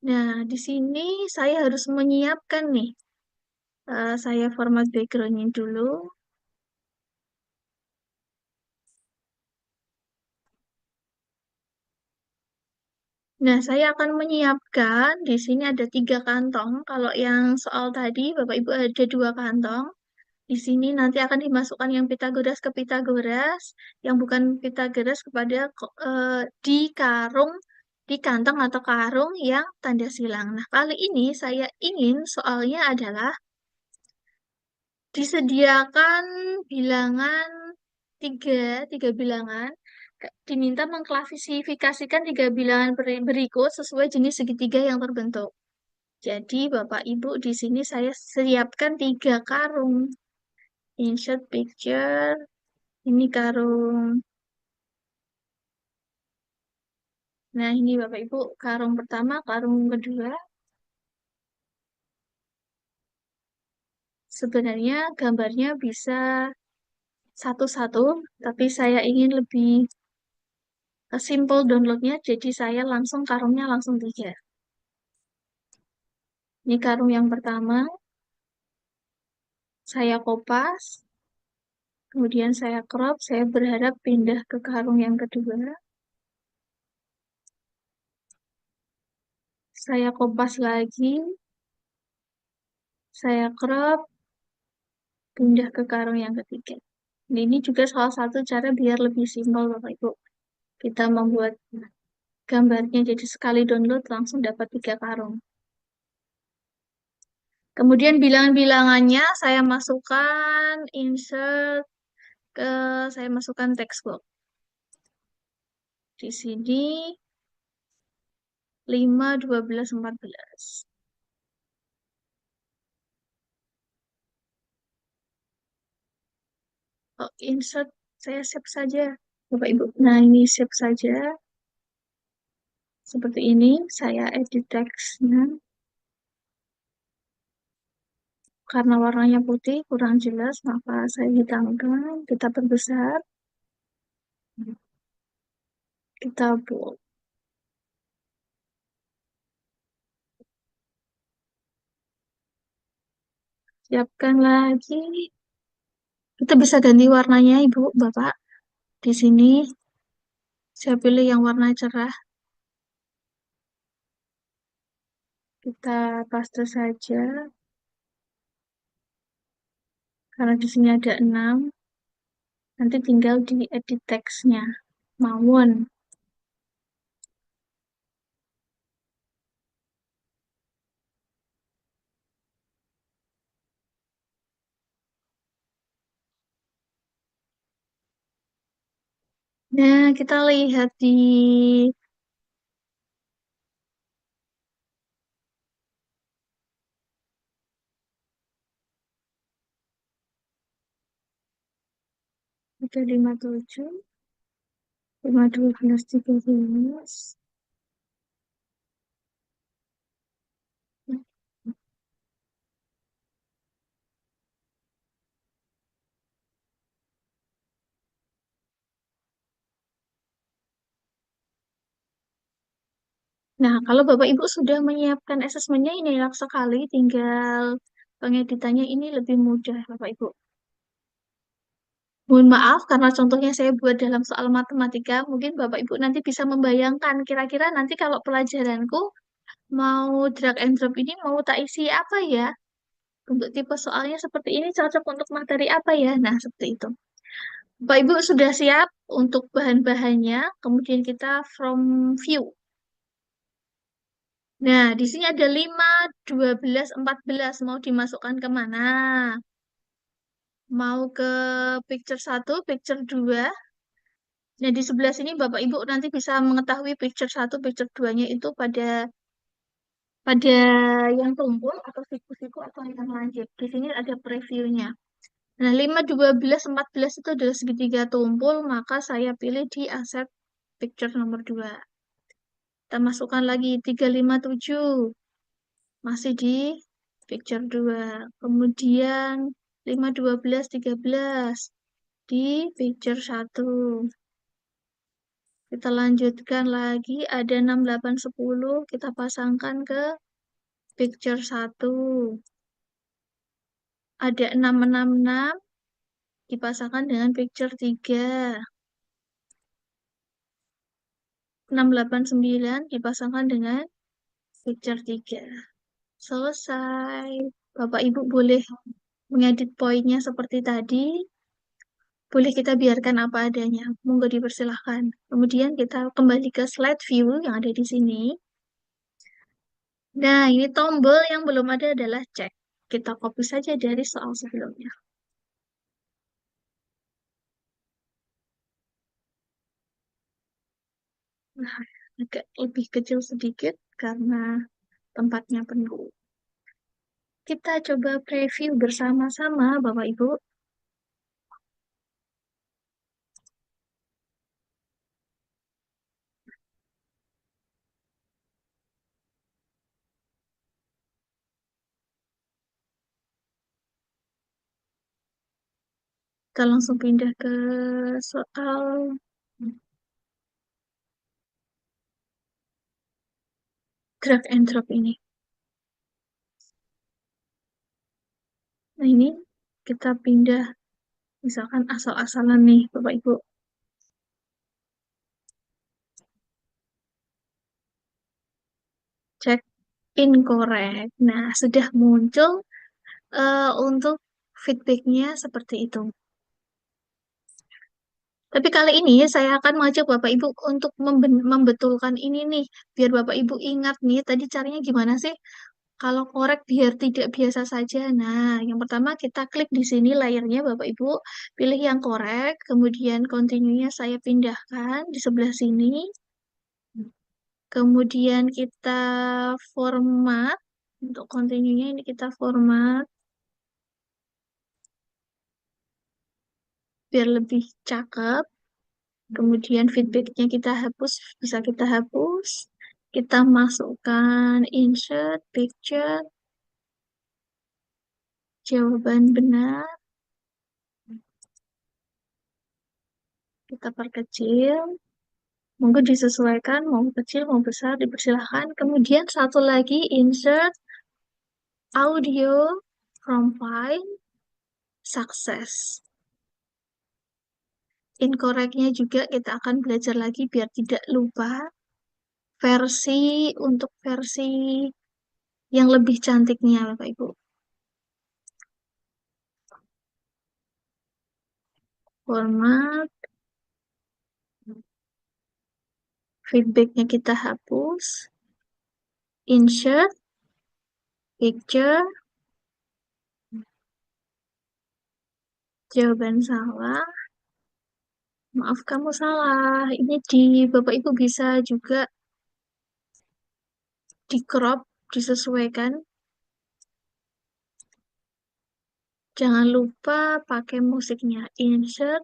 Nah, di sini saya harus menyiapkan nih. Saya format background-nya dulu. Nah, saya akan menyiapkan, di sini ada 3 kantong. Kalau yang soal tadi, Bapak Ibu ada 2 kantong. Di sini nanti akan dimasukkan yang Pitagoras ke Pitagoras, yang bukan Pitagoras kepada di kantong atau karung yang tanda silang. Nah, kali ini saya ingin soalnya adalah disediakan bilangan tiga bilangan, diminta mengklasifikasikan 3 bilangan berikut sesuai jenis segitiga yang terbentuk. Jadi, Bapak Ibu, di sini saya siapkan 3 karung. Insert picture. Ini karung. Nah, ini Bapak Ibu, karung pertama, karung kedua. Sebenarnya gambarnya bisa satu-satu, tapi saya ingin lebih simple downloadnya, jadi saya langsung karungnya langsung 3. Ini karung yang pertama, saya kopas, kemudian saya crop, saya berharap pindah ke karung yang kedua. Saya kopas lagi, saya crop, pindah ke karung yang ketiga. Ini juga salah satu cara biar lebih simpel, Bapak Ibu. Kita membuat gambarnya jadi sekali download langsung dapat 3 karung. Kemudian bilangan-bilangannya saya masukkan, insert, saya masukkan text box. Di sini 5, 12, 14. Oh, insert, saya save saja, Bapak Ibu. Nah, ini save saja. Seperti ini, saya edit teksnya. Karena warnanya putih kurang jelas, maka saya hitamkan, kita perbesar, kita bold. Siapkan lagi. Kita bisa ganti warnanya, Ibu, Bapak. Di sini saya pilih yang warna cerah. Kita paste saja. Karena di sini ada 6. Nanti tinggal diedit teksnya. Mawon. Nah, kita lihat di ada 57, 512, 13. Nah, kalau Bapak Ibu sudah menyiapkan asesmennya, ini enak sekali, tinggal pengeditannya ini lebih mudah, Bapak Ibu. Mohon maaf, karena contohnya saya buat dalam soal matematika, mungkin Bapak Ibu nanti bisa membayangkan, kira-kira nanti kalau pelajaranku mau drag and drop ini mau tak isi apa ya? Untuk tipe soalnya seperti ini cocok untuk materi apa ya? Nah, seperti itu. Bapak Ibu sudah siap untuk bahan-bahannya, kemudian kita from view. Nah, di sini ada 5, 12, 14. Mau dimasukkan kemana? Mau ke picture 1, picture 2. Nah, di sebelah sini Bapak Ibu nanti bisa mengetahui picture 1, picture 2-nya itu pada yang tumpul atau siku-siku atau yang lanjut. Di sini ada previewnya. Nah, 5, 12, 14 itu adalah segitiga tumpul, maka saya pilih di aset picture nomor 2. Kita masukkan lagi 3, 5, 7. Masih di picture 2. Kemudian 5, 12, 13 di picture 1. Kita lanjutkan lagi, ada 6, 8, 10. Kita pasangkan ke picture 1. Ada 6, 6, 6. Dipasangkan dengan picture 3. 6, 8, 9 dipasangkan dengan picture 3. Selesai. Bapak Ibu boleh mengedit poinnya seperti tadi. Boleh kita biarkan apa adanya. Monggo dipersilahkan. Kemudian kita kembali ke slide view yang ada di sini. Nah, ini tombol yang belum ada adalah cek. Kita copy saja dari soal sebelumnya. Nah, agak lebih kecil sedikit karena tempatnya penuh. Kita coba preview bersama-sama, Bapak Ibu. Kita langsung pindah ke soal drag and drop ini. Nah, ini kita pindah, misalkan asal-asalan nih, Bapak Ibu. Cek incorrect. Nah, sudah muncul untuk feedbacknya seperti itu. Tapi kali ini saya akan mengajak Bapak Ibu untuk membetulkan ini nih, biar Bapak Ibu ingat nih, tadi caranya gimana sih? Kalau korek biar tidak biasa saja. Nah, yang pertama kita klik di sini layernya Bapak Ibu, pilih yang korek, kemudian continue-nya saya pindahkan di sebelah sini. Kemudian kita format, untuk continue-nya ini kita format, biar lebih cakep. Kemudian feedbacknya kita hapus, bisa kita hapus. Kita masukkan insert picture. jawaban benar. Kita perkecil. Monggo disesuaikan, mau kecil, mau besar, dipersilahkan. Kemudian satu lagi, insert audio from file, sukses. Incorrectnya juga kita akan belajar lagi biar tidak lupa. Untuk versi yang lebih cantiknya, Bapak Ibu. Format, feedbacknya kita hapus. Insert, picture, jawaban salah. Maaf kamu salah. Ini Bapak Ibu bisa juga di crop, disesuaikan. Jangan lupa pakai musiknya. Insert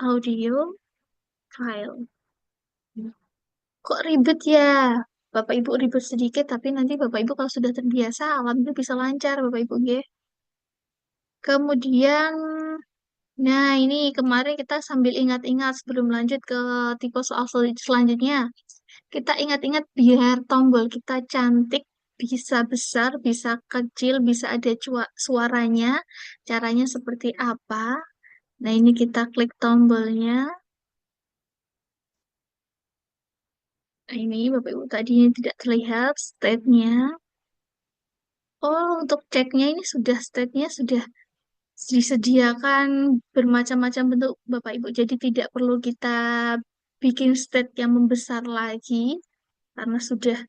audio file. Kok ribet ya? Bapak Ibu ribet sedikit, tapi nanti Bapak Ibu kalau sudah terbiasa, alhamdulillah bisa lancar Bapak Ibu. Ya. Kemudian, nah ini kemarin kita sambil ingat-ingat sebelum lanjut ke tipe soal selanjutnya. Kita ingat-ingat biar tombol kita cantik, bisa besar, bisa kecil, bisa ada suaranya. Caranya seperti apa? Nah, ini kita klik tombolnya. Nah, ini Bapak Ibu tadinya tidak terlihat state-nya. Oh, untuk ceknya ini state-nya sudah disediakan bermacam-macam bentuk Bapak Ibu. Jadi tidak perlu kita bikin state yang membesar lagi karena sudah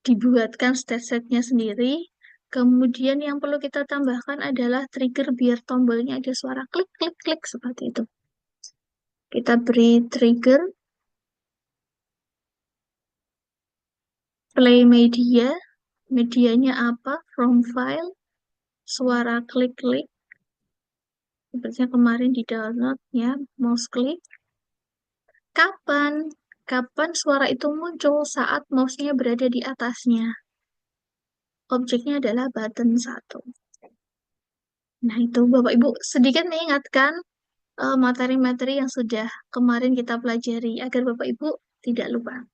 dibuatkan state-nya sendiri. Kemudian yang perlu kita tambahkan adalah trigger biar tombolnya ada suara klik klik klik seperti itu. Kita beri trigger play media, medianya apa? From file, suara klik klik. Sepertinya kemarin di download ya, mouse klik. Kapan? Kapan suara itu muncul saat mouse-nya berada di atasnya? Objeknya adalah button 1. Nah, itu Bapak Ibu sedikit mengingatkan materi-materi yang sudah kemarin kita pelajari agar Bapak Ibu tidak lupa.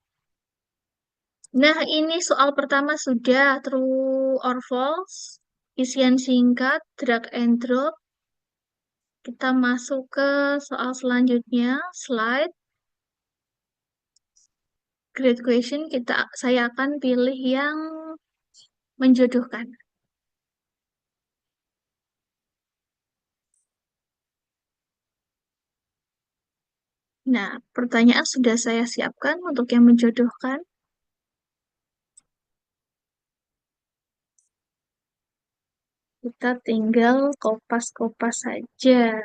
Nah, ini soal pertama sudah true or false, isian singkat, drag and drop. Kita masuk ke soal selanjutnya, slide. Great question, saya akan pilih yang menjodohkan. Nah, pertanyaan sudah saya siapkan untuk yang menjodohkan. Kita tinggal kopas-kopas saja.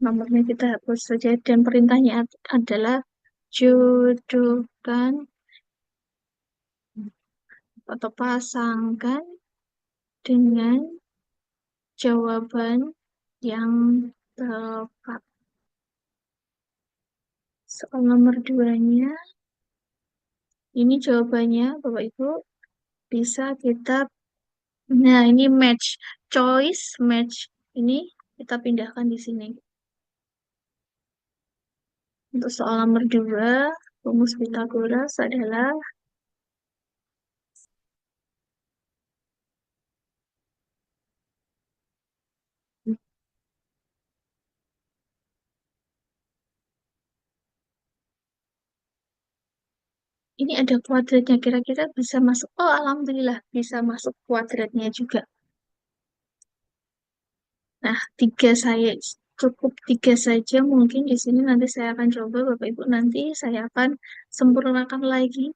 Nomornya kita hapus saja dan perintahnya adalah jodohkan atau pasangkan dengan jawaban yang tepat. Soal nomor 2-nya, ini jawabannya Bapak Ibu bisa kita, nah ini match, choice match, ini kita pindahkan di sini. Untuk soal nomor 2, rumus Pythagoras adalah ini ada kuadratnya, kira-kira bisa masuk. Oh, alhamdulillah bisa masuk kuadratnya juga. Nah, cukup 3 saja mungkin di sini nanti saya akan coba Bapak Ibu nanti saya akan sempurnakan lagi.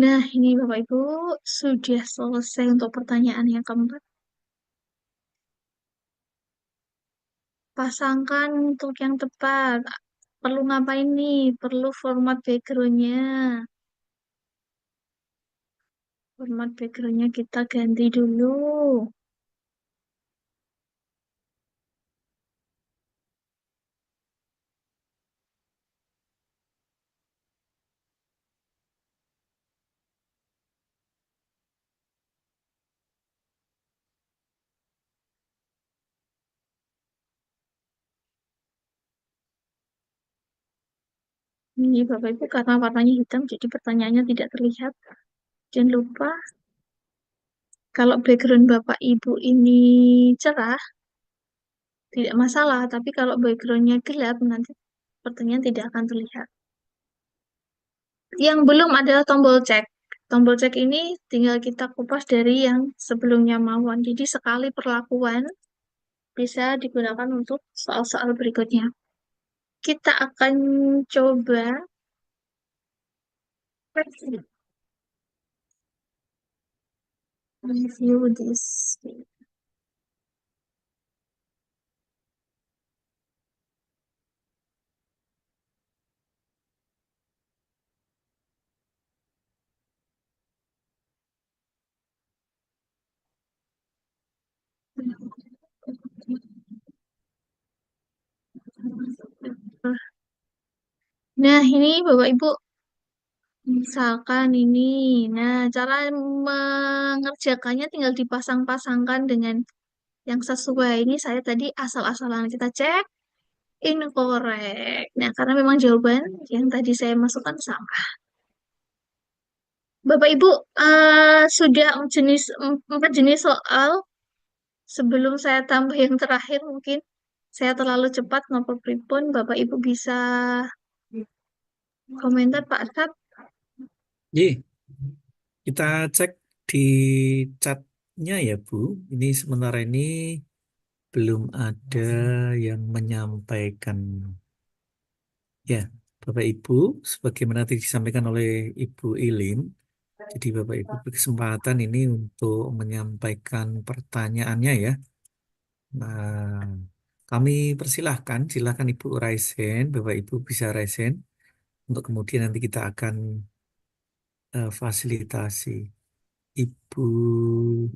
Nah, ini Bapak Ibu sudah selesai untuk pertanyaan yang keempat. Pasangkan untuk yang tepat. Perlu ngapain nih? Perlu format background-nya. Format background-nya kita ganti dulu. Ini Bapak Ibu karena warnanya hitam jadi pertanyaannya tidak terlihat. Jangan lupa kalau background Bapak Ibu ini cerah, tidak masalah. Tapi kalau backgroundnya gelap, nanti pertanyaan tidak akan terlihat. Yang belum adalah tombol cek. Tombol cek ini tinggal kita kupas dari yang sebelumnya mauan. Jadi sekali perlakuan bisa digunakan untuk soal-soal berikutnya. Kita akan coba review this. Nah, ini Bapak Ibu, misalkan ini. Nah, cara mengerjakannya tinggal dipasang-pasangkan dengan yang sesuai. Ini saya tadi asal-asalan kita cek incorrect. Nah, karena memang jawaban yang tadi saya masukkan sama. Bapak Ibu, sudah empat jenis soal. Sebelum saya tambah yang terakhir, mungkin saya terlalu cepat pripun. Bapak Ibu bisa komentar Pak Arsyad. Ye, kita cek di chatnya ya Bu. Ini sementara ini belum ada yang menyampaikan. Ya, Bapak Ibu, sebagaimana tadi disampaikan oleh Ibu Ilin, jadi Bapak Ibu berkesempatan ini untuk menyampaikan pertanyaannya ya. Nah, kami persilahkan, silahkan Ibu raise hand, Bapak Ibu bisa raise hand, untuk kemudian nanti kita akan fasilitasi. Ibu,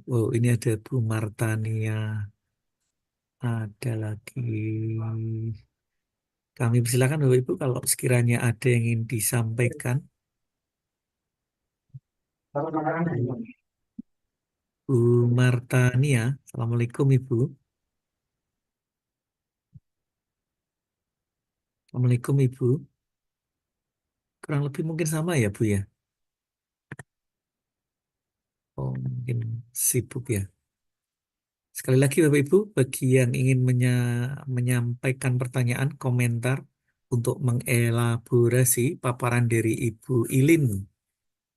oh ini ada Bu Martania, ada lagi. Kami persilahkan Bapak Ibu kalau sekiranya ada yang ingin disampaikan. Bu Martania, Assalamualaikum Ibu. Assalamualaikum Ibu. Kurang lebih mungkin sama ya Bu ya? Oh mungkin sibuk ya. Sekali lagi Bapak Ibu, bagi yang ingin menyampaikan pertanyaan, komentar untuk mengelaborasi paparan dari Ibu Ilin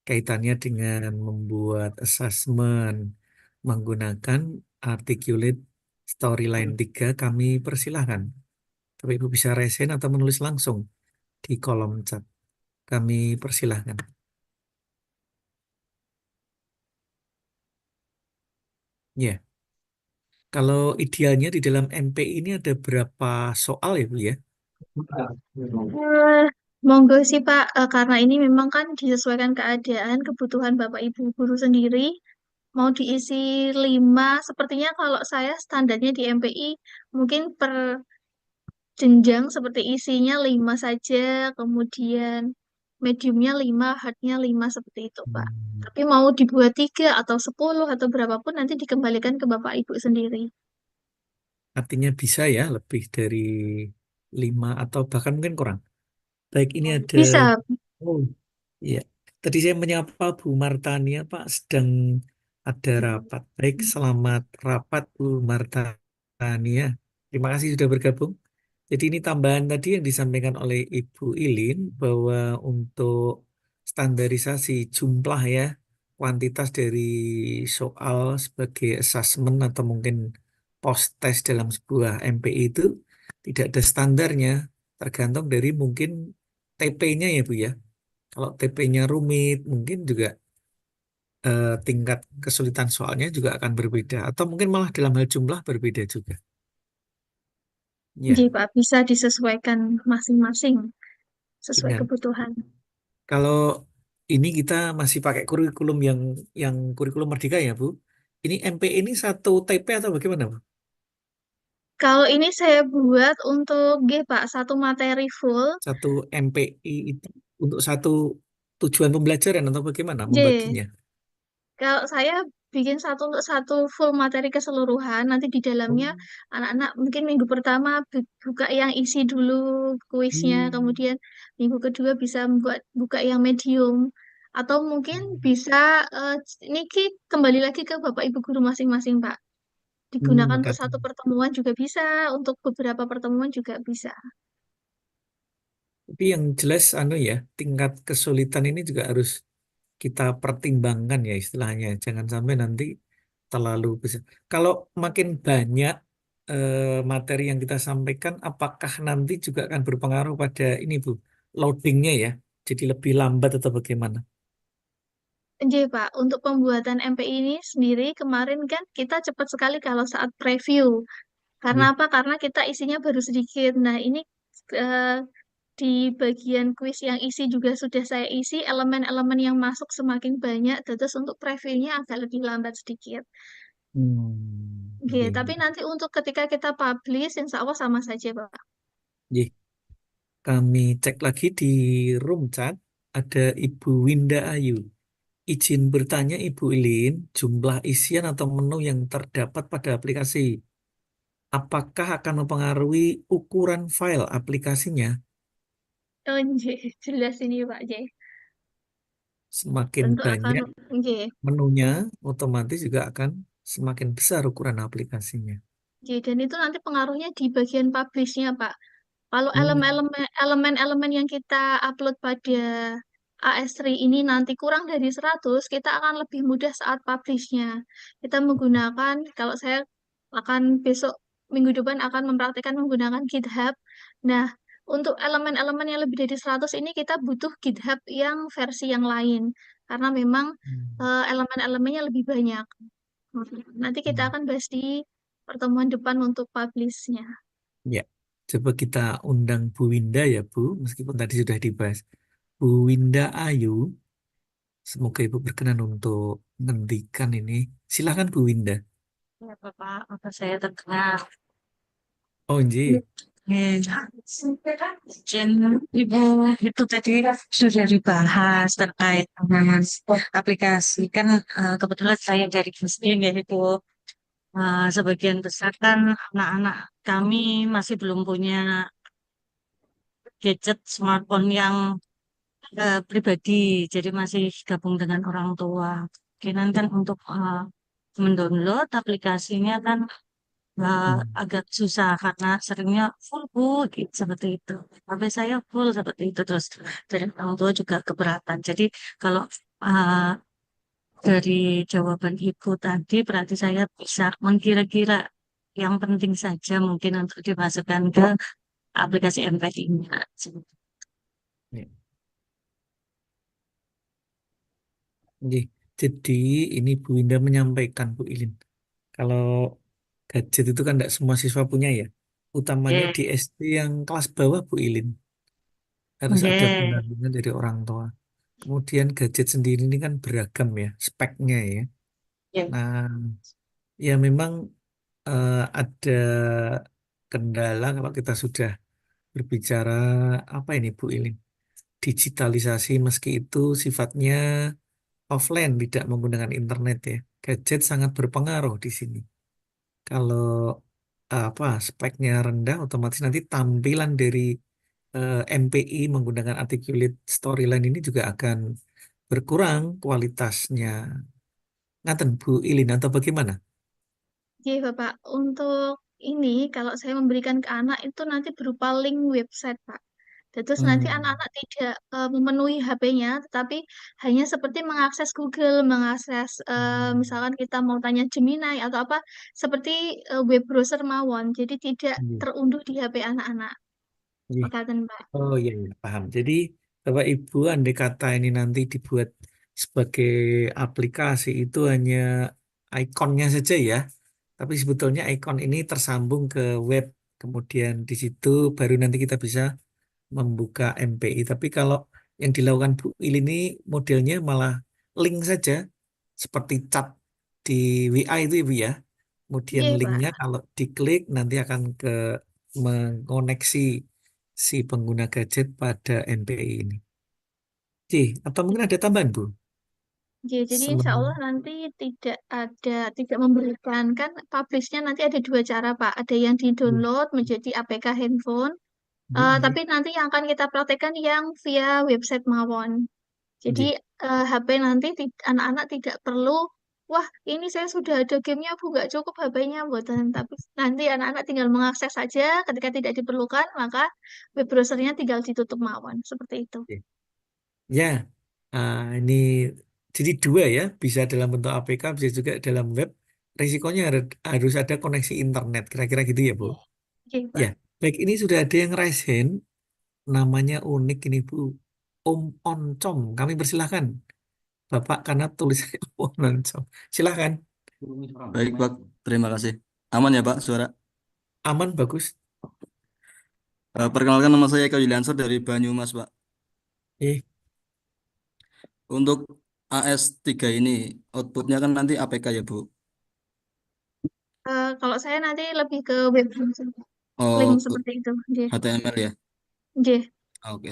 kaitannya dengan membuat assessment menggunakan Articulate Storyline 3, kami persilahkan. Bapak Ibu bisa resen atau menulis langsung di kolom chat. Kami persilahkan. Ya, kalau idealnya di dalam MP ini ada berapa soal ya Bu ya? Eh, Monggo sih Pak, karena ini memang kan disesuaikan keadaan, kebutuhan Bapak Ibu guru sendiri. Mau diisi 5, sepertinya kalau saya standarnya di MPI mungkin per jenjang seperti isinya 5 saja, kemudian mediumnya 5, hardnya 5 seperti itu Pak. Hmm, Tapi mau dibuat 3 atau 10 atau berapapun nanti dikembalikan ke Bapak Ibu sendiri. Artinya bisa ya lebih dari 5 atau bahkan mungkin kurang. Baik, ini ada. Bisa. Oh, iya. Tadi saya menyapa Bu Martania, Pak, sedang ada rapat. Baik, selamat rapat Bu Martania. Terima kasih sudah bergabung. Jadi ini tambahan tadi yang disampaikan oleh Ibu Ilin bahwa untuk standarisasi jumlah ya, kuantitas dari soal sebagai assessment atau mungkin post test dalam sebuah MPI itu tidak ada standarnya, tergantung dari mungkin TP-nya ya Bu ya. Kalau TP-nya rumit, mungkin juga tingkat kesulitan soalnya juga akan berbeda. Atau mungkin malah dalam hal jumlah berbeda juga. Jadi Ya, Pak, bisa disesuaikan masing-masing sesuai benar. kebutuhan. Kalau ini kita masih pakai kurikulum yang kurikulum Merdeka ya Bu. Ini MP ini satu TP atau bagaimana Bu? Kalau ini saya buat untuk G Pak, satu materi full. Satu MPI itu untuk satu tujuan pembelajaran atau bagaimana J. membaginya? Kalau saya bikin satu untuk satu full materi keseluruhan. Nanti di dalamnya Oh. anak-anak mungkin minggu pertama buka yang isi dulu kuisnya, Hmm. kemudian minggu kedua bisa buka yang medium. Atau mungkin bisa ini kembali lagi ke Bapak Ibu guru masing-masing, Pak. Digunakan untuk Makasih. satu pertemuan juga bisa, untuk beberapa pertemuan juga bisa. Tapi yang jelas anu ya, tingkat kesulitan ini juga harus kita pertimbangkan ya istilahnya. Jangan sampai nanti terlalu besar. Kalau makin banyak materi yang kita sampaikan, apakah nanti juga akan berpengaruh pada ini Bu, loadingnya ya? Jadi lebih lambat atau bagaimana? Jadi Pak, untuk pembuatan MPI ini sendiri kemarin kan kita cepat sekali kalau saat preview. Karena Iya. apa? Karena kita isinya baru sedikit. Nah, ini eh, di bagian kuis yang isi juga sudah saya isi, elemen-elemen yang masuk semakin banyak, terus untuk previewnya agak lebih lambat sedikit. Oke, Iya, tapi iya. nanti untuk ketika kita publish, insya Allah sama saja, Pak. Iya. Kami cek lagi di room chat, ada Ibu Winda Ayu. Izin bertanya Ibu Ilin, jumlah isian atau menu yang terdapat pada aplikasi, apakah akan mempengaruhi ukuran file aplikasinya? Oh, nje, jelas ini, Pak J. Semakin Tentu akan, banyak nje. menunya, otomatis juga akan semakin besar ukuran aplikasinya. Oke, dan itu nanti pengaruhnya di bagian publish-nya, Pak. Kalau Hmm. elemen-elemen yang kita upload pada AS3 ini nanti kurang dari 100, kita akan lebih mudah saat publish-nya. Kita menggunakan, kalau saya akan besok, minggu depan akan mempraktikkan menggunakan GitHub. Nah, untuk elemen-elemen yang lebih dari 100 ini kita butuh GitHub yang versi yang lain. Karena memang Hmm. elemen-elemennya lebih banyak. Nanti kita Hmm. akan bahas di pertemuan depan untuk publish-nya. Ya, coba kita undang Bu Winda ya Bu, meskipun tadi sudah dibahas. Bu Winda Ayu, semoga Ibu berkenan untuk menghentikan ini. Silakan Bu Winda. Ya, Bapak, apa saya terdengar? Oh, Nji. Jen, Ibu itu tadi sudah dibahas terkait dengan aplikasi. Kan kebetulan saya dari Gustin ya itu sebagian besar kan anak-anak kami masih belum punya gadget smartphone yang pribadi, jadi masih gabung dengan orang tua. Kemungkinan kan untuk mendownload aplikasinya kan Hmm. agak susah karena seringnya full bu gitu, seperti itu. Tapi saya full seperti itu terus dari orang tua juga keberatan. Jadi kalau uh, dari jawaban ibu tadi berarti saya bisa mengkira-kira yang penting saja mungkin untuk dimasukkan ke aplikasi MPI-nya. Ya. Nji. Jadi ini Bu Winda menyampaikan Bu Ilin. Kalau gadget itu kan tidak semua siswa punya ya. Utamanya Oke, di SD yang kelas bawah Bu Ilin. Harus ada oke, pendampingan dari orang tua. Kemudian gadget sendiri ini kan beragam ya, speknya ya. ya, Nah, ya memang ada kendala kalau kita sudah berbicara apa ini Bu Ilin? Digitalisasi meski itu sifatnya offline, tidak menggunakan internet ya. Gadget sangat berpengaruh di sini. Kalau apa speknya rendah, otomatis nanti tampilan dari MPI menggunakan articulate storyline ini juga akan berkurang kualitasnya. Ngaten Bu Ilin atau bagaimana? Oke, Bapak. Untuk ini, kalau saya memberikan ke anak itu nanti berupa link website, Pak. Terus nanti Hmm. anak-anak tidak memenuhi HP-nya, tetapi hanya seperti mengakses Google, mengakses Hmm. misalkan kita mau tanya Gemini atau apa, seperti web browser mawon. Jadi tidak Iya, terunduh di HP anak-anak. iya. Makatan, Pak. Oh iya, iya, paham. Jadi Bapak Ibu andai kata ini nanti dibuat sebagai aplikasi itu hanya ikonnya saja ya. Tapi sebetulnya ikon ini tersambung ke web. Kemudian di situ baru nanti kita bisa membuka MPI. Tapi kalau yang dilakukan Bu Il ini modelnya malah link saja, seperti chat di WA itu Ibu ya. Kemudian Iya, linknya Pak. kalau diklik nanti akan ke mengoneksi si pengguna gadget pada MPI ini. Oke, atau mungkin ada tambahan Bu? Jadi insya Allah Semen- nanti tidak memberikan, kan publishnya nanti ada dua cara Pak. Ada yang di-download menjadi APK handphone, Nggih, tapi nanti yang akan kita praktekkan yang via website Mawon. Jadi nggih. HP nanti anak-anak tidak perlu, wah ini saya sudah ada gamenya Bu, nggak cukup HP-nya buatan. Tapi nanti anak-anak tinggal mengakses saja, ketika tidak diperlukan maka web browsernya tinggal ditutup Mawon. Seperti itu. Nggih. Ya, ini jadi dua ya, bisa dalam bentuk APK, bisa juga dalam web. Risikonya harus ada koneksi internet, kira-kira gitu ya, Bu. Oke Ya, Pak. baik ini sudah ada yang raise hand, namanya unik ini Bu, Om Oncom. Kami persilahkan, Bapak, karena tulisannya Om Oncom. Silahkan, Baik, Pak. Terima kasih. Aman ya, Pak, suara? aman, bagus. Perkenalkan nama saya Eka Yuliansor dari Banyumas, Pak. Eh, Untuk AS3 ini, outputnya kan nanti APK ya, Bu? Kalau saya nanti lebih ke web browser, link Oh, seperti itu. Oke. HTML ya? Oke. Oke.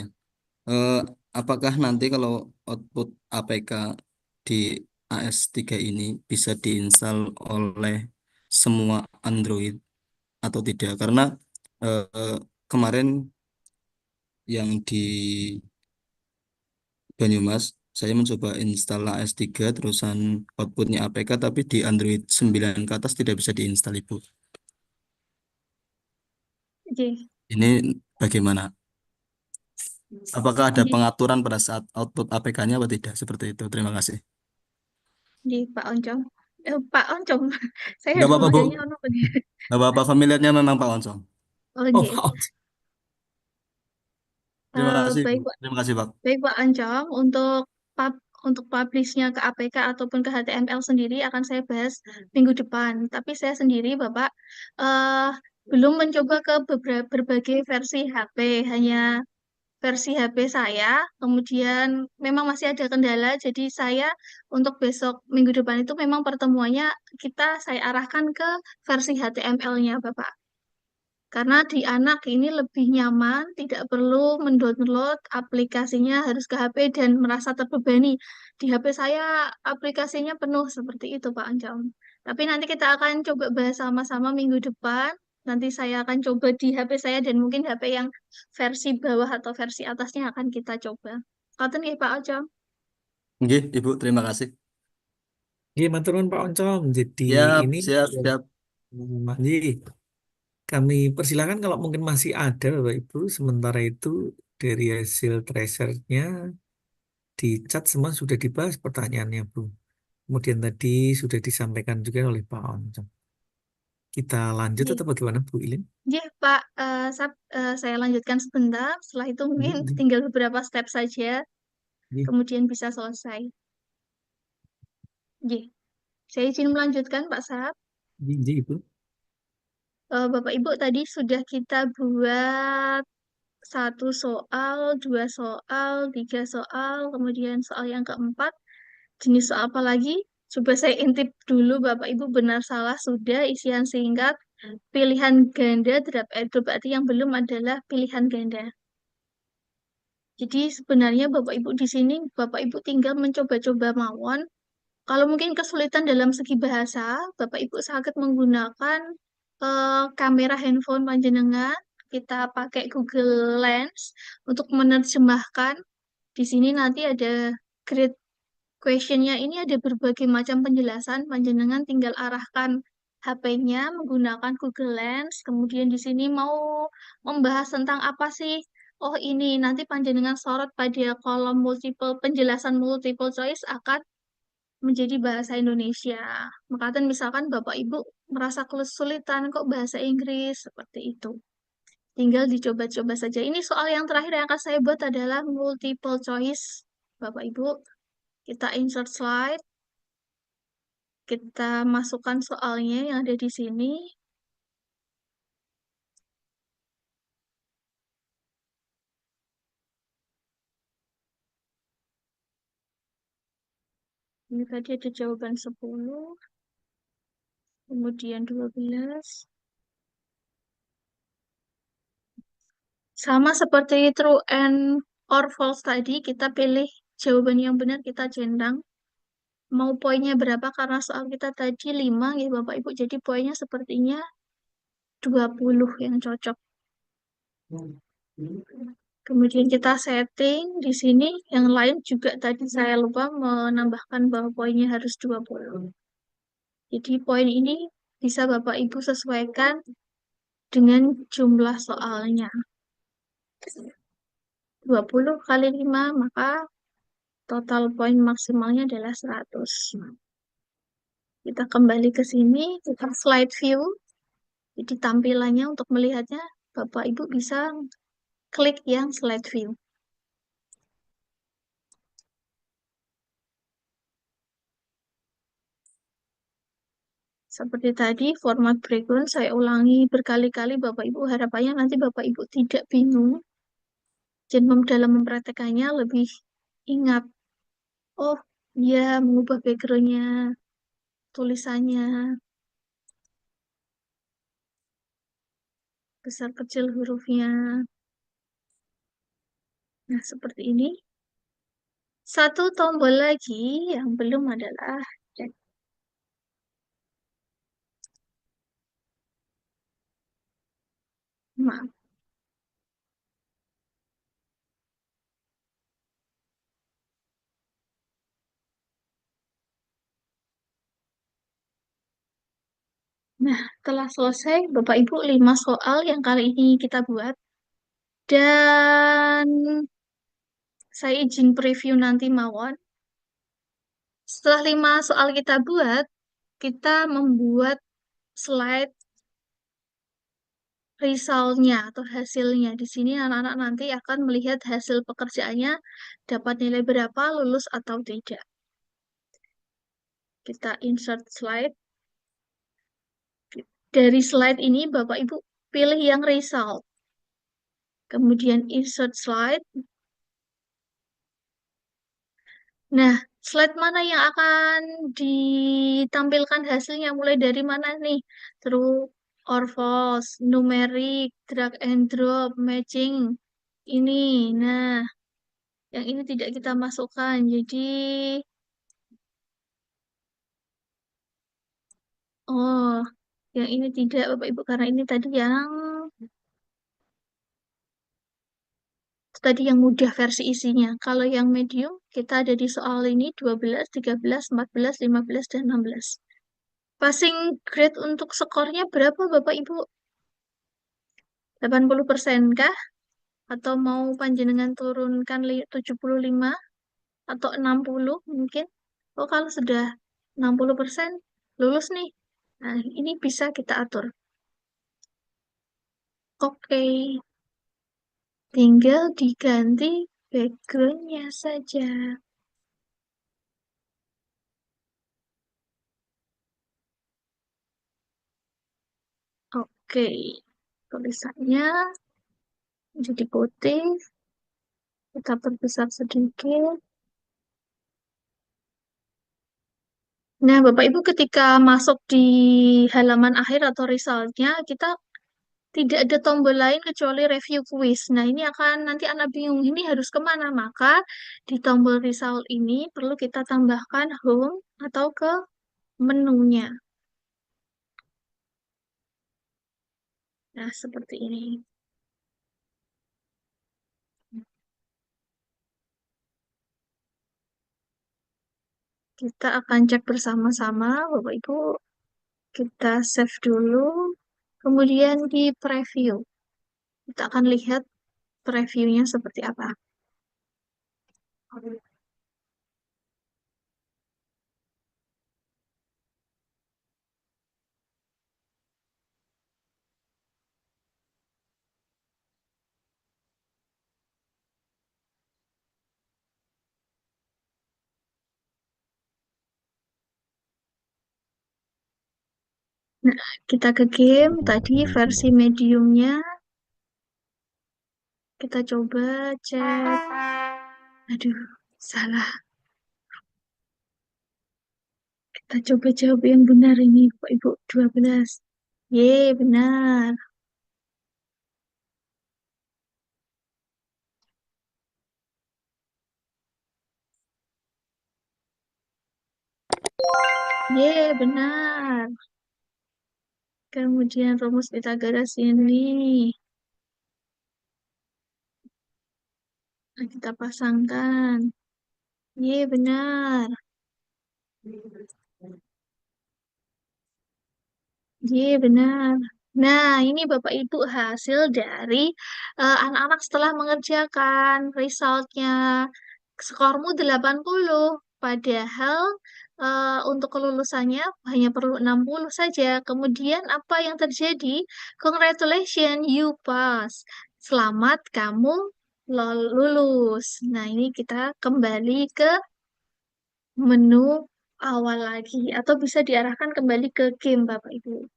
Eh, apakah nanti kalau output APK di AS3 ini bisa diinstal oleh semua Android atau tidak? Karena kemarin yang di Banyumas, saya mencoba install AS3 terusan outputnya APK tapi di Android 9 ke atas tidak bisa diinstal Ibu. Oke. Ini bagaimana? Apakah ada Oke. pengaturan pada saat output APK-nya atau tidak? Seperti itu. Terima kasih. Di Pak Oncom. Pak Oncom. Saya Nggak harus apa-apa, Bu. memanggilnya Ono apa nih? Nggak apa-apa, familiarnya memang Pak Onsong. oh, Oke. Terima kasih, Bu. Baik Pak. Terima kasih, Pak. Baik Pak Oncom, untuk publishnya ke APK ataupun ke HTML sendiri akan saya bahas minggu depan. Tapi saya sendiri Bapak eh belum mencoba ke berbagai versi HP, hanya versi HP saya. Kemudian memang masih ada kendala, jadi saya untuk besok minggu depan itu memang pertemuannya saya arahkan ke versi HTML-nya Bapak. Karena di anak ini lebih nyaman, tidak perlu mendownload aplikasinya harus ke HP dan merasa terbebani. Di HP saya aplikasinya penuh seperti itu, Pak Ancam. Tapi nanti kita akan coba bahas sama-sama minggu depan. Nanti saya akan coba di HP saya dan mungkin HP yang versi bawah atau versi atasnya akan kita coba. Katen ya, Pak Ancam. Oke, Ibu. Terima kasih. gimana turun Pak Oncom. Jadi Siap, ini, siap, siap. jadi kami persilahkan kalau mungkin masih ada Bapak Ibu. Sementara itu dari hasil tracernya di chat semua sudah dibahas pertanyaannya Bu. Kemudian tadi sudah disampaikan juga oleh Pak Oncom. Kita lanjut Oke. atau bagaimana Bu Ilin? Ya, Pak, saya lanjutkan sebentar. Setelah itu mungkin Ji, tinggal beberapa step saja, ji, kemudian bisa selesai. Oke. Saya izin melanjutkan, Pak Sahab. ji, Bu. Bapak Ibu tadi sudah kita buat satu soal, dua soal, tiga soal, kemudian soal yang keempat. Jenis soal apa lagi? Coba saya intip dulu, Bapak Ibu benar salah sudah isian singkat. Pilihan ganda berarti yang belum adalah pilihan ganda. Jadi sebenarnya Bapak Ibu di sini, Bapak Ibu tinggal mencoba-coba mawon. Kalau mungkin kesulitan dalam segi bahasa, Bapak Ibu sangat menggunakan kamera handphone panjenengan. Kita pakai Google Lens untuk menerjemahkan. Di sini nanti ada grade questionnya, ini ada berbagai macam penjelasan. Panjenengan tinggal arahkan HP-nya menggunakan Google Lens. Kemudian di sini mau membahas tentang apa sih? Oh ini nanti panjenengan sorot pada kolom penjelasan multiple choice akan menjadi bahasa Indonesia. Maka misalkan Bapak Ibu merasa kesulitan kok bahasa Inggris seperti itu. Tinggal dicoba-coba saja. Ini soal yang terakhir yang akan saya buat adalah multiple choice. Bapak Ibu, kita insert slide, kita masukkan soalnya yang ada di sini. Ini tadi ada jawaban 10, kemudian 12. Sama seperti true and or false tadi, kita pilih jawaban yang benar, kita centang. mau poinnya berapa karena soal kita tadi 5 ya Bapak Ibu. Jadi poinnya sepertinya 20 yang cocok. Kemudian kita setting di sini. Yang lain juga tadi saya lupa menambahkan bahwa poinnya harus 20. Jadi poin ini bisa Bapak Ibu sesuaikan dengan jumlah soalnya. 20 kali 5, maka total poin maksimalnya adalah 100. Kita kembali ke sini, kita slide view. Jadi tampilannya untuk melihatnya, Bapak Ibu bisa klik yang slide view. Seperti tadi, format background saya ulangi berkali-kali Bapak Ibu. Harapannya nanti Bapak Ibu tidak bingung. Dan dalam mempraktekannya lebih ingat. Oh, ya mengubah backgroundnya, tulisannya, besar kecil hurufnya. Nah, seperti ini. Satu tombol lagi yang belum adalah cek. Maaf. Nah, telah selesai Bapak Ibu 5 soal yang kali ini kita buat. Dan saya izin preview nanti mawon. Setelah 5 soal kita buat, kita membuat slide resultnya atau hasilnya. Di sini anak-anak nanti akan melihat hasil pekerjaannya dapat nilai berapa, lulus atau tidak. Kita insert slide. Dari slide ini Bapak Ibu pilih yang result. Kemudian insert slide. Nah, slide mana yang akan ditampilkan hasilnya? Mulai dari mana nih? True or false, numeric, drag and drop, matching. Ini, nah, yang ini tidak kita masukkan. Jadi, oh, yang ini tidak Bapak Ibu karena ini tadi yang mudah versi isinya. Kalau yang medium, kita ada di soal ini 12, 13, 14, 15, dan 16. Passing grade untuk skornya berapa Bapak Ibu? 80% kah? Atau mau panjenengan turunkan 75 atau 60 mungkin? Oh, kalau sudah 60% lulus nih. Nah, ini bisa kita atur. Oke, tinggal diganti backgroundnya saja. Oke, tulisannya jadi putih. Kita perbesar sedikit. Nah, Bapak Ibu ketika masuk di halaman akhir atau resultnya, kita tidak ada tombol lain kecuali review quiz. Nah, ini akan nanti anak bingung, ini harus kemana? Maka di tombol result ini perlu kita tambahkan home atau ke menunya. Nah, seperti ini. Kita akan cek bersama-sama, Bapak Ibu. Kita save dulu, kemudian di preview. Kita akan lihat previewnya seperti apa. Nah, kita ke game, tadi versi mediumnya. Kita coba cek. Aduh, salah. Kita coba jawab yang benar ini, Bapak Ibu. 12. Ye, benar. Ye, benar. Kemudian rumus Pythagoras ini kita pasangkan. Ye, benar. Ye, benar. Nah, ini Bapak Ibu hasil dari anak-anak setelah mengerjakan resultnya. Skormu 80, padahal untuk kelulusannya hanya perlu 60 saja. Kemudian apa yang terjadi? Congratulations, you pass. Selamat, kamu lulus. Nah, ini kita kembali ke menu awal lagi atau bisa diarahkan kembali ke game Bapak Ibu.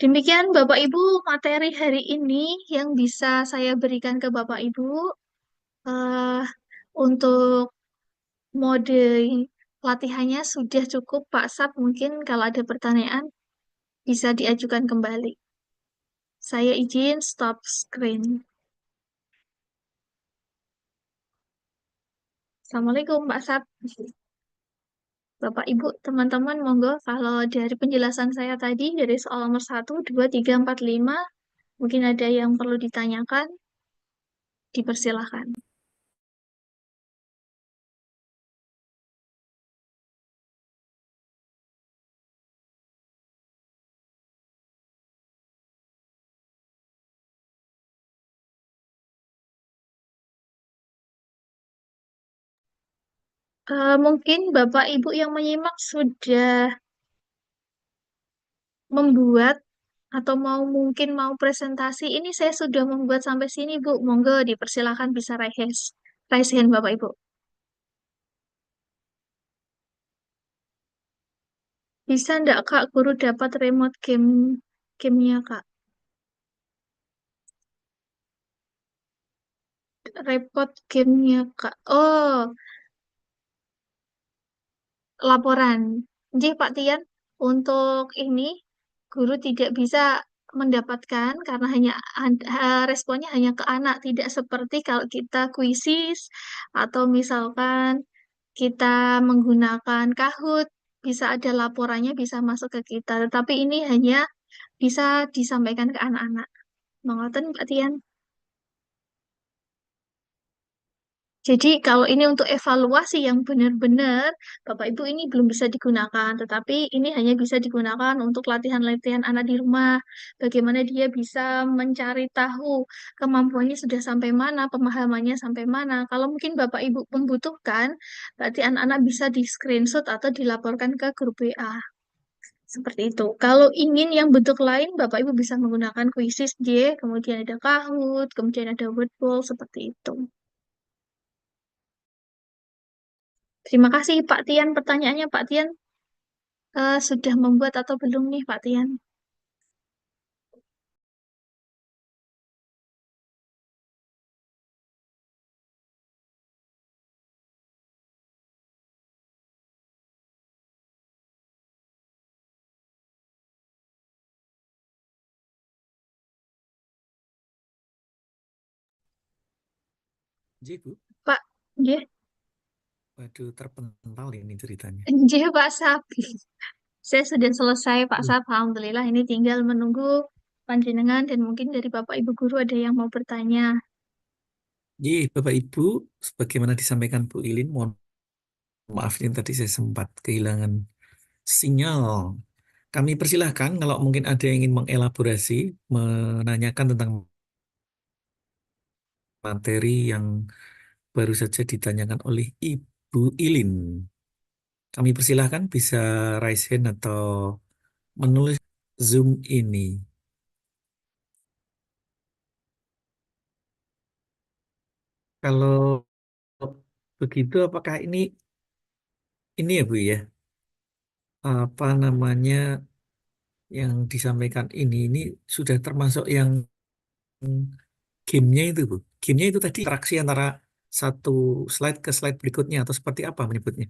Demikian Bapak Ibu materi hari ini yang bisa saya berikan ke Bapak Ibu. Eh, untuk mode latihannya sudah cukup Pak Sab. Mungkin kalau ada pertanyaan bisa diajukan kembali. Saya izin stop screen. Assalamualaikum Pak Sab. Bapak, Ibu, teman-teman, monggo kalau dari penjelasan saya tadi, dari soal nomor 1, 2, 3, 4, 5, mungkin ada yang perlu ditanyakan, dipersilahkan. Mungkin Bapak Ibu yang menyimak sudah membuat atau mungkin mau presentasi. Ini saya sudah membuat sampai sini, Bu. Monggo dipersilakan bisa raise hand Bapak Ibu. Bisa enggak Kak guru dapat remote gamenya Kak? Repot gamenya Kak. Oh, laporan. Jadi Pak Tian, untuk ini guru tidak bisa mendapatkan karena responnya hanya ke anak, tidak seperti kalau kita kuisis atau misalkan kita menggunakan Kahoot, bisa ada laporannya bisa masuk ke kita. Tetapi ini hanya bisa disampaikan ke anak-anak. Mengerti Pak Tian? Jadi kalau ini untuk evaluasi yang benar-benar, Bapak Ibu ini belum bisa digunakan, tetapi ini hanya bisa digunakan untuk latihan-latihan anak di rumah. Bagaimana dia bisa mencari tahu kemampuannya sudah sampai mana, pemahamannya sampai mana. Kalau mungkin Bapak Ibu membutuhkan, berarti anak-anak bisa di screenshot atau dilaporkan ke grup WA. Seperti itu. Kalau ingin yang bentuk lain, Bapak Ibu bisa menggunakan Quizzes J, kemudian ada Kahoot, kemudian ada Wordwall, seperti itu. Terima kasih Pak Tian. Pertanyaannya Pak Tian sudah membuat atau belum nih Pak Tian? Ji, Bu. Pak, nggih, Waduh, terpental ini ceritanya. nggih Pak Sab. Saya sudah selesai Pak Sab. Alhamdulillah ini tinggal menunggu panjenengan dan mungkin dari Bapak Ibu guru ada yang mau bertanya. Ji, Bapak Ibu, sebagaimana disampaikan Bu Ilin, mohon maaf ini tadi saya sempat kehilangan sinyal. Kami persilahkan kalau mungkin ada yang ingin mengelaborasi, menanyakan tentang materi yang baru saja ditanyakan oleh Ibu Ilin. Kami persilahkan bisa raise hand atau menulis Zoom ini. Kalau begitu, apakah ini ya Bu ya, apa namanya yang disampaikan ini sudah termasuk yang gamenya itu Bu? Gamenya itu tadi interaksi antara satu slide ke slide berikutnya atau seperti apa menyebutnya?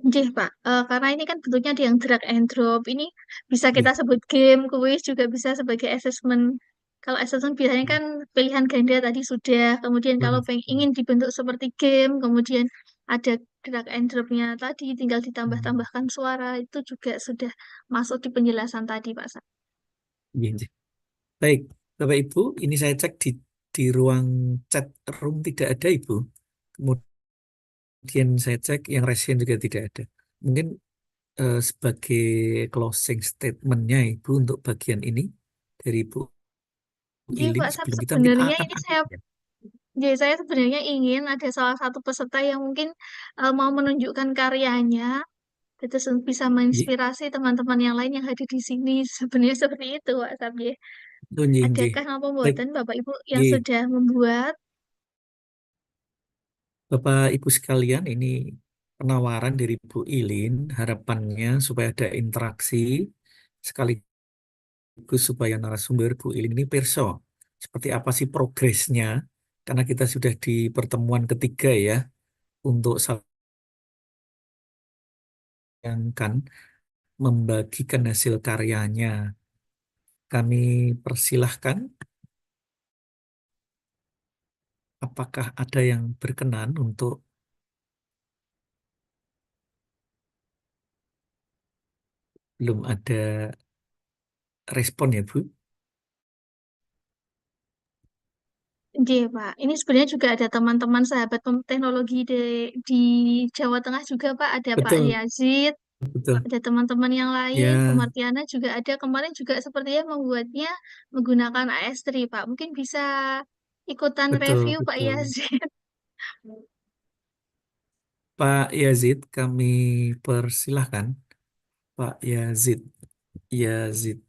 Nggih Pak, karena ini kan bentuknya ada yang drag and drop. Ini bisa kita Iya. sebut game, kuis, juga bisa sebagai assessment. Kalau assessment biasanya kan pilihan ganda tadi sudah. Kemudian kalau ingin dibentuk seperti game, kemudian ada drag and drop-nya tadi, tinggal Hmm. ditambah-tambahkan suara, itu juga sudah masuk di penjelasan tadi, Pak Sa. Iya, iya. Baik, Bapak Ibu, ini saya cek di ruang chat room tidak ada Ibu. Kemudian saya cek yang resen juga tidak ada. Mungkin sebagai closing statement-nya Ibu untuk bagian ini dari Ibu Jadi Ilin Pak Sab, sebelum kita mungkin sebenarnya akan ini ada. jadi saya sebenarnya ingin ada salah satu peserta yang mungkin mau menunjukkan karyanya, terus bisa Iya, menginspirasi teman-teman yang lain yang hadir di sini. Sebenarnya seperti itu, Pak Sab. Ya. oh, iya, iya. Adakah apa Baik, buatan Bapak Ibu yang iya. sudah membuat? Bapak Ibu sekalian, ini penawaran dari Bu Ilin, harapannya supaya ada interaksi sekaligus supaya narasumber Bu Ilin ini perso seperti apa sih progresnya, karena kita sudah di pertemuan ketiga ya untuk sayangkan membagikan hasil karyanya. Kami persilahkan, apakah ada yang berkenan untuk belum ada respon ya Bu? Iya, Pak. Ini sebenarnya juga ada teman-teman sahabat teknologi di Jawa Tengah juga, Pak. Ada Pak Betul, Yazid, betul. ada teman-teman yang lain. Bu Ya, Martiana juga ada. Kemarin juga sepertinya membuatnya menggunakan AS3, Pak. Mungkin bisa ikutan betul, review, Pak betul. Yazid. Pak Yazid, kami persilahkan. Pak Yazid, Yazid.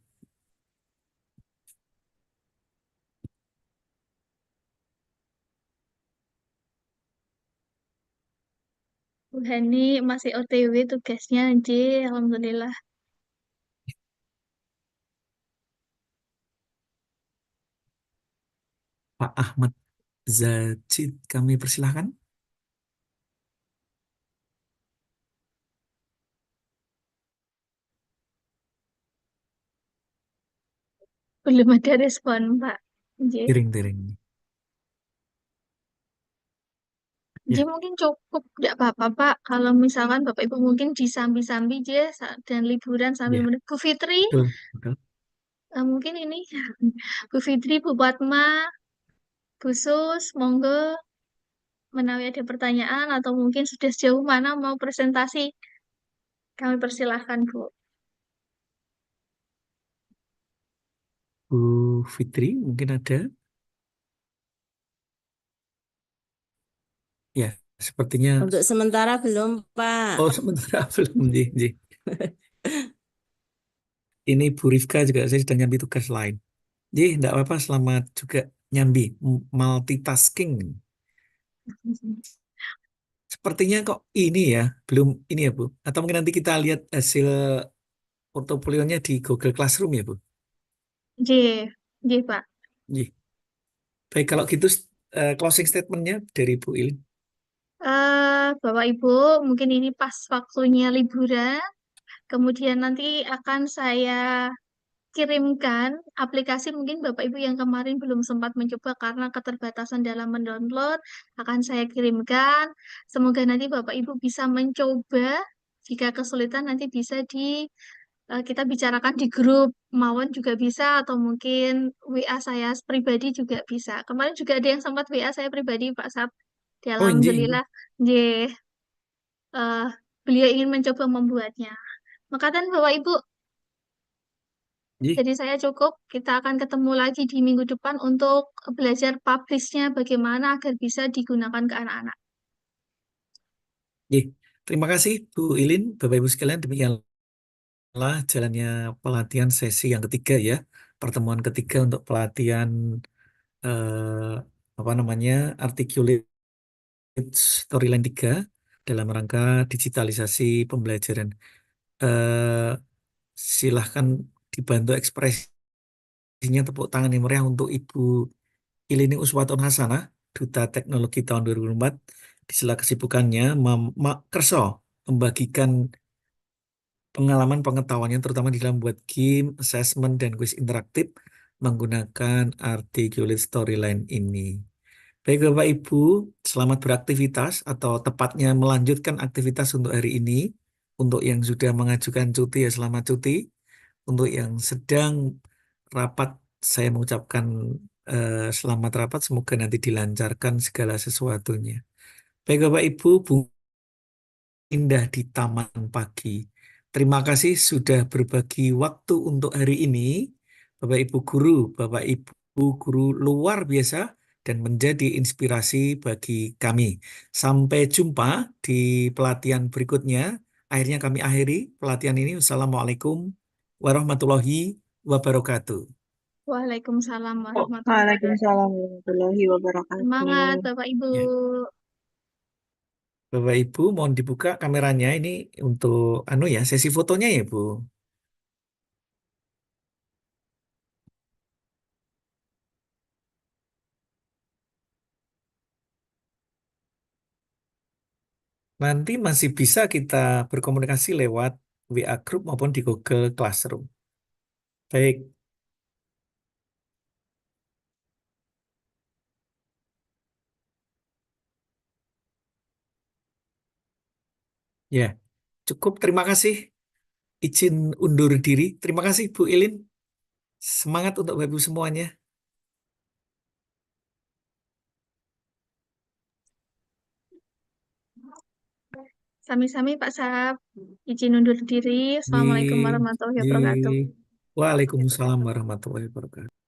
Bu Hani masih OTW tugasnya, J. Alhamdulillah. Pak Ahmad Zajid, kami persilahkan. Belum ada respon, Pak. J. Tiring-tiring. J Ya, mungkin cukup, tidak apa-apa, Pak. Kalau misalkan Bapak Ibu mungkin disambi-sambi, J, dan liburan sambil ya, menunggu Fitri. betul, betul. Mungkin ini Bu Fitri, Bu Fatma, Bu Sus, monggo menawi ada pertanyaan atau mungkin sudah sejauh mana mau presentasi, kami persilahkan Bu. Bu Fitri, mungkin ada. Ya, sepertinya. Untuk sementara belum, Pak. Oh, sementara belum. Ji, Ji. Ini Bu Rifka juga, saya sedang nyambi tugas lain. Ji, enggak apa-apa, selamat juga nyambi. Multitasking. Sepertinya kok ini ya, belum ini ya Bu. Atau mungkin nanti kita lihat hasil portofolionya di Google Classroom ya Bu. J, J Pak. Ji. Baik, kalau gitu closing statementnya dari Bu Ilin. Bapak Ibu, mungkin ini pas waktunya liburan. Kemudian nanti akan saya kirimkan aplikasi mungkin Bapak Ibu yang kemarin belum sempat mencoba karena keterbatasan dalam mendownload, akan saya kirimkan. Semoga nanti Bapak Ibu bisa mencoba. Jika kesulitan nanti bisa kita bicarakan di grup Mawon juga bisa atau mungkin WA saya pribadi juga bisa. Kemarin juga ada yang sempat WA saya pribadi Pak Sab. Oh, ini. Alhamdulillah, J, eh, beliau ingin mencoba membuatnya. Makatan Bapak Ibu, Ji. jadi saya cukup. Kita akan ketemu lagi di minggu depan untuk belajar publish-nya bagaimana agar bisa digunakan ke anak-anak. Ji. Terima kasih Bu Ilin, Bapak Ibu sekalian. Demikianlah jalannya pelatihan sesi yang ketiga ya. Pertemuan ketiga untuk pelatihan apa namanya Articulate Storyline 3 dalam rangka digitalisasi pembelajaran. Eh, Silahkan dibantu ekspresinya, tepuk tangan yang meriah untuk Ibu Ilini Uswatun Hasanah, Duta Teknologi tahun 2004. Di sela kesibukannya, kerso membagikan pengalaman pengetahuannya terutama di dalam buat game, assessment, dan kuis interaktif menggunakan Articulate Storyline ini. Baik Bapak Ibu, selamat beraktivitas atau tepatnya melanjutkan aktivitas untuk hari ini. Untuk yang sudah mengajukan cuti ya selamat cuti. Untuk yang sedang rapat, saya mengucapkan selamat rapat. Semoga nanti dilancarkan segala sesuatunya. Baik Bapak Ibu, indah di taman pagi. Terima kasih sudah berbagi waktu untuk hari ini, Bapak Ibu guru, Bapak Ibu guru luar biasa dan menjadi inspirasi bagi kami. Sampai jumpa di pelatihan berikutnya. Akhirnya kami akhiri pelatihan ini. Wassalamualaikum warahmatullahi wabarakatuh. Waalaikumsalam warahmatullahi wabarakatuh. Waalaikumsalam warahmatullahi wabarakatuh. Semangat Bapak Ibu. Ya. Bapak Ibu mohon dibuka kameranya ini untuk ya sesi fotonya ya Bu. Nanti masih bisa kita berkomunikasi lewat WA Group maupun di Google Classroom. Baik, ya cukup. Terima kasih. Izin undur diri. Terima kasih Bu Ilin. Semangat untuk Bapak Ibu semuanya. Sami-sami Pak Sab. Izin undur diri. Assalamualaikum warahmatullahi wabarakatuh. Waalaikumsalam warahmatullahi wabarakatuh.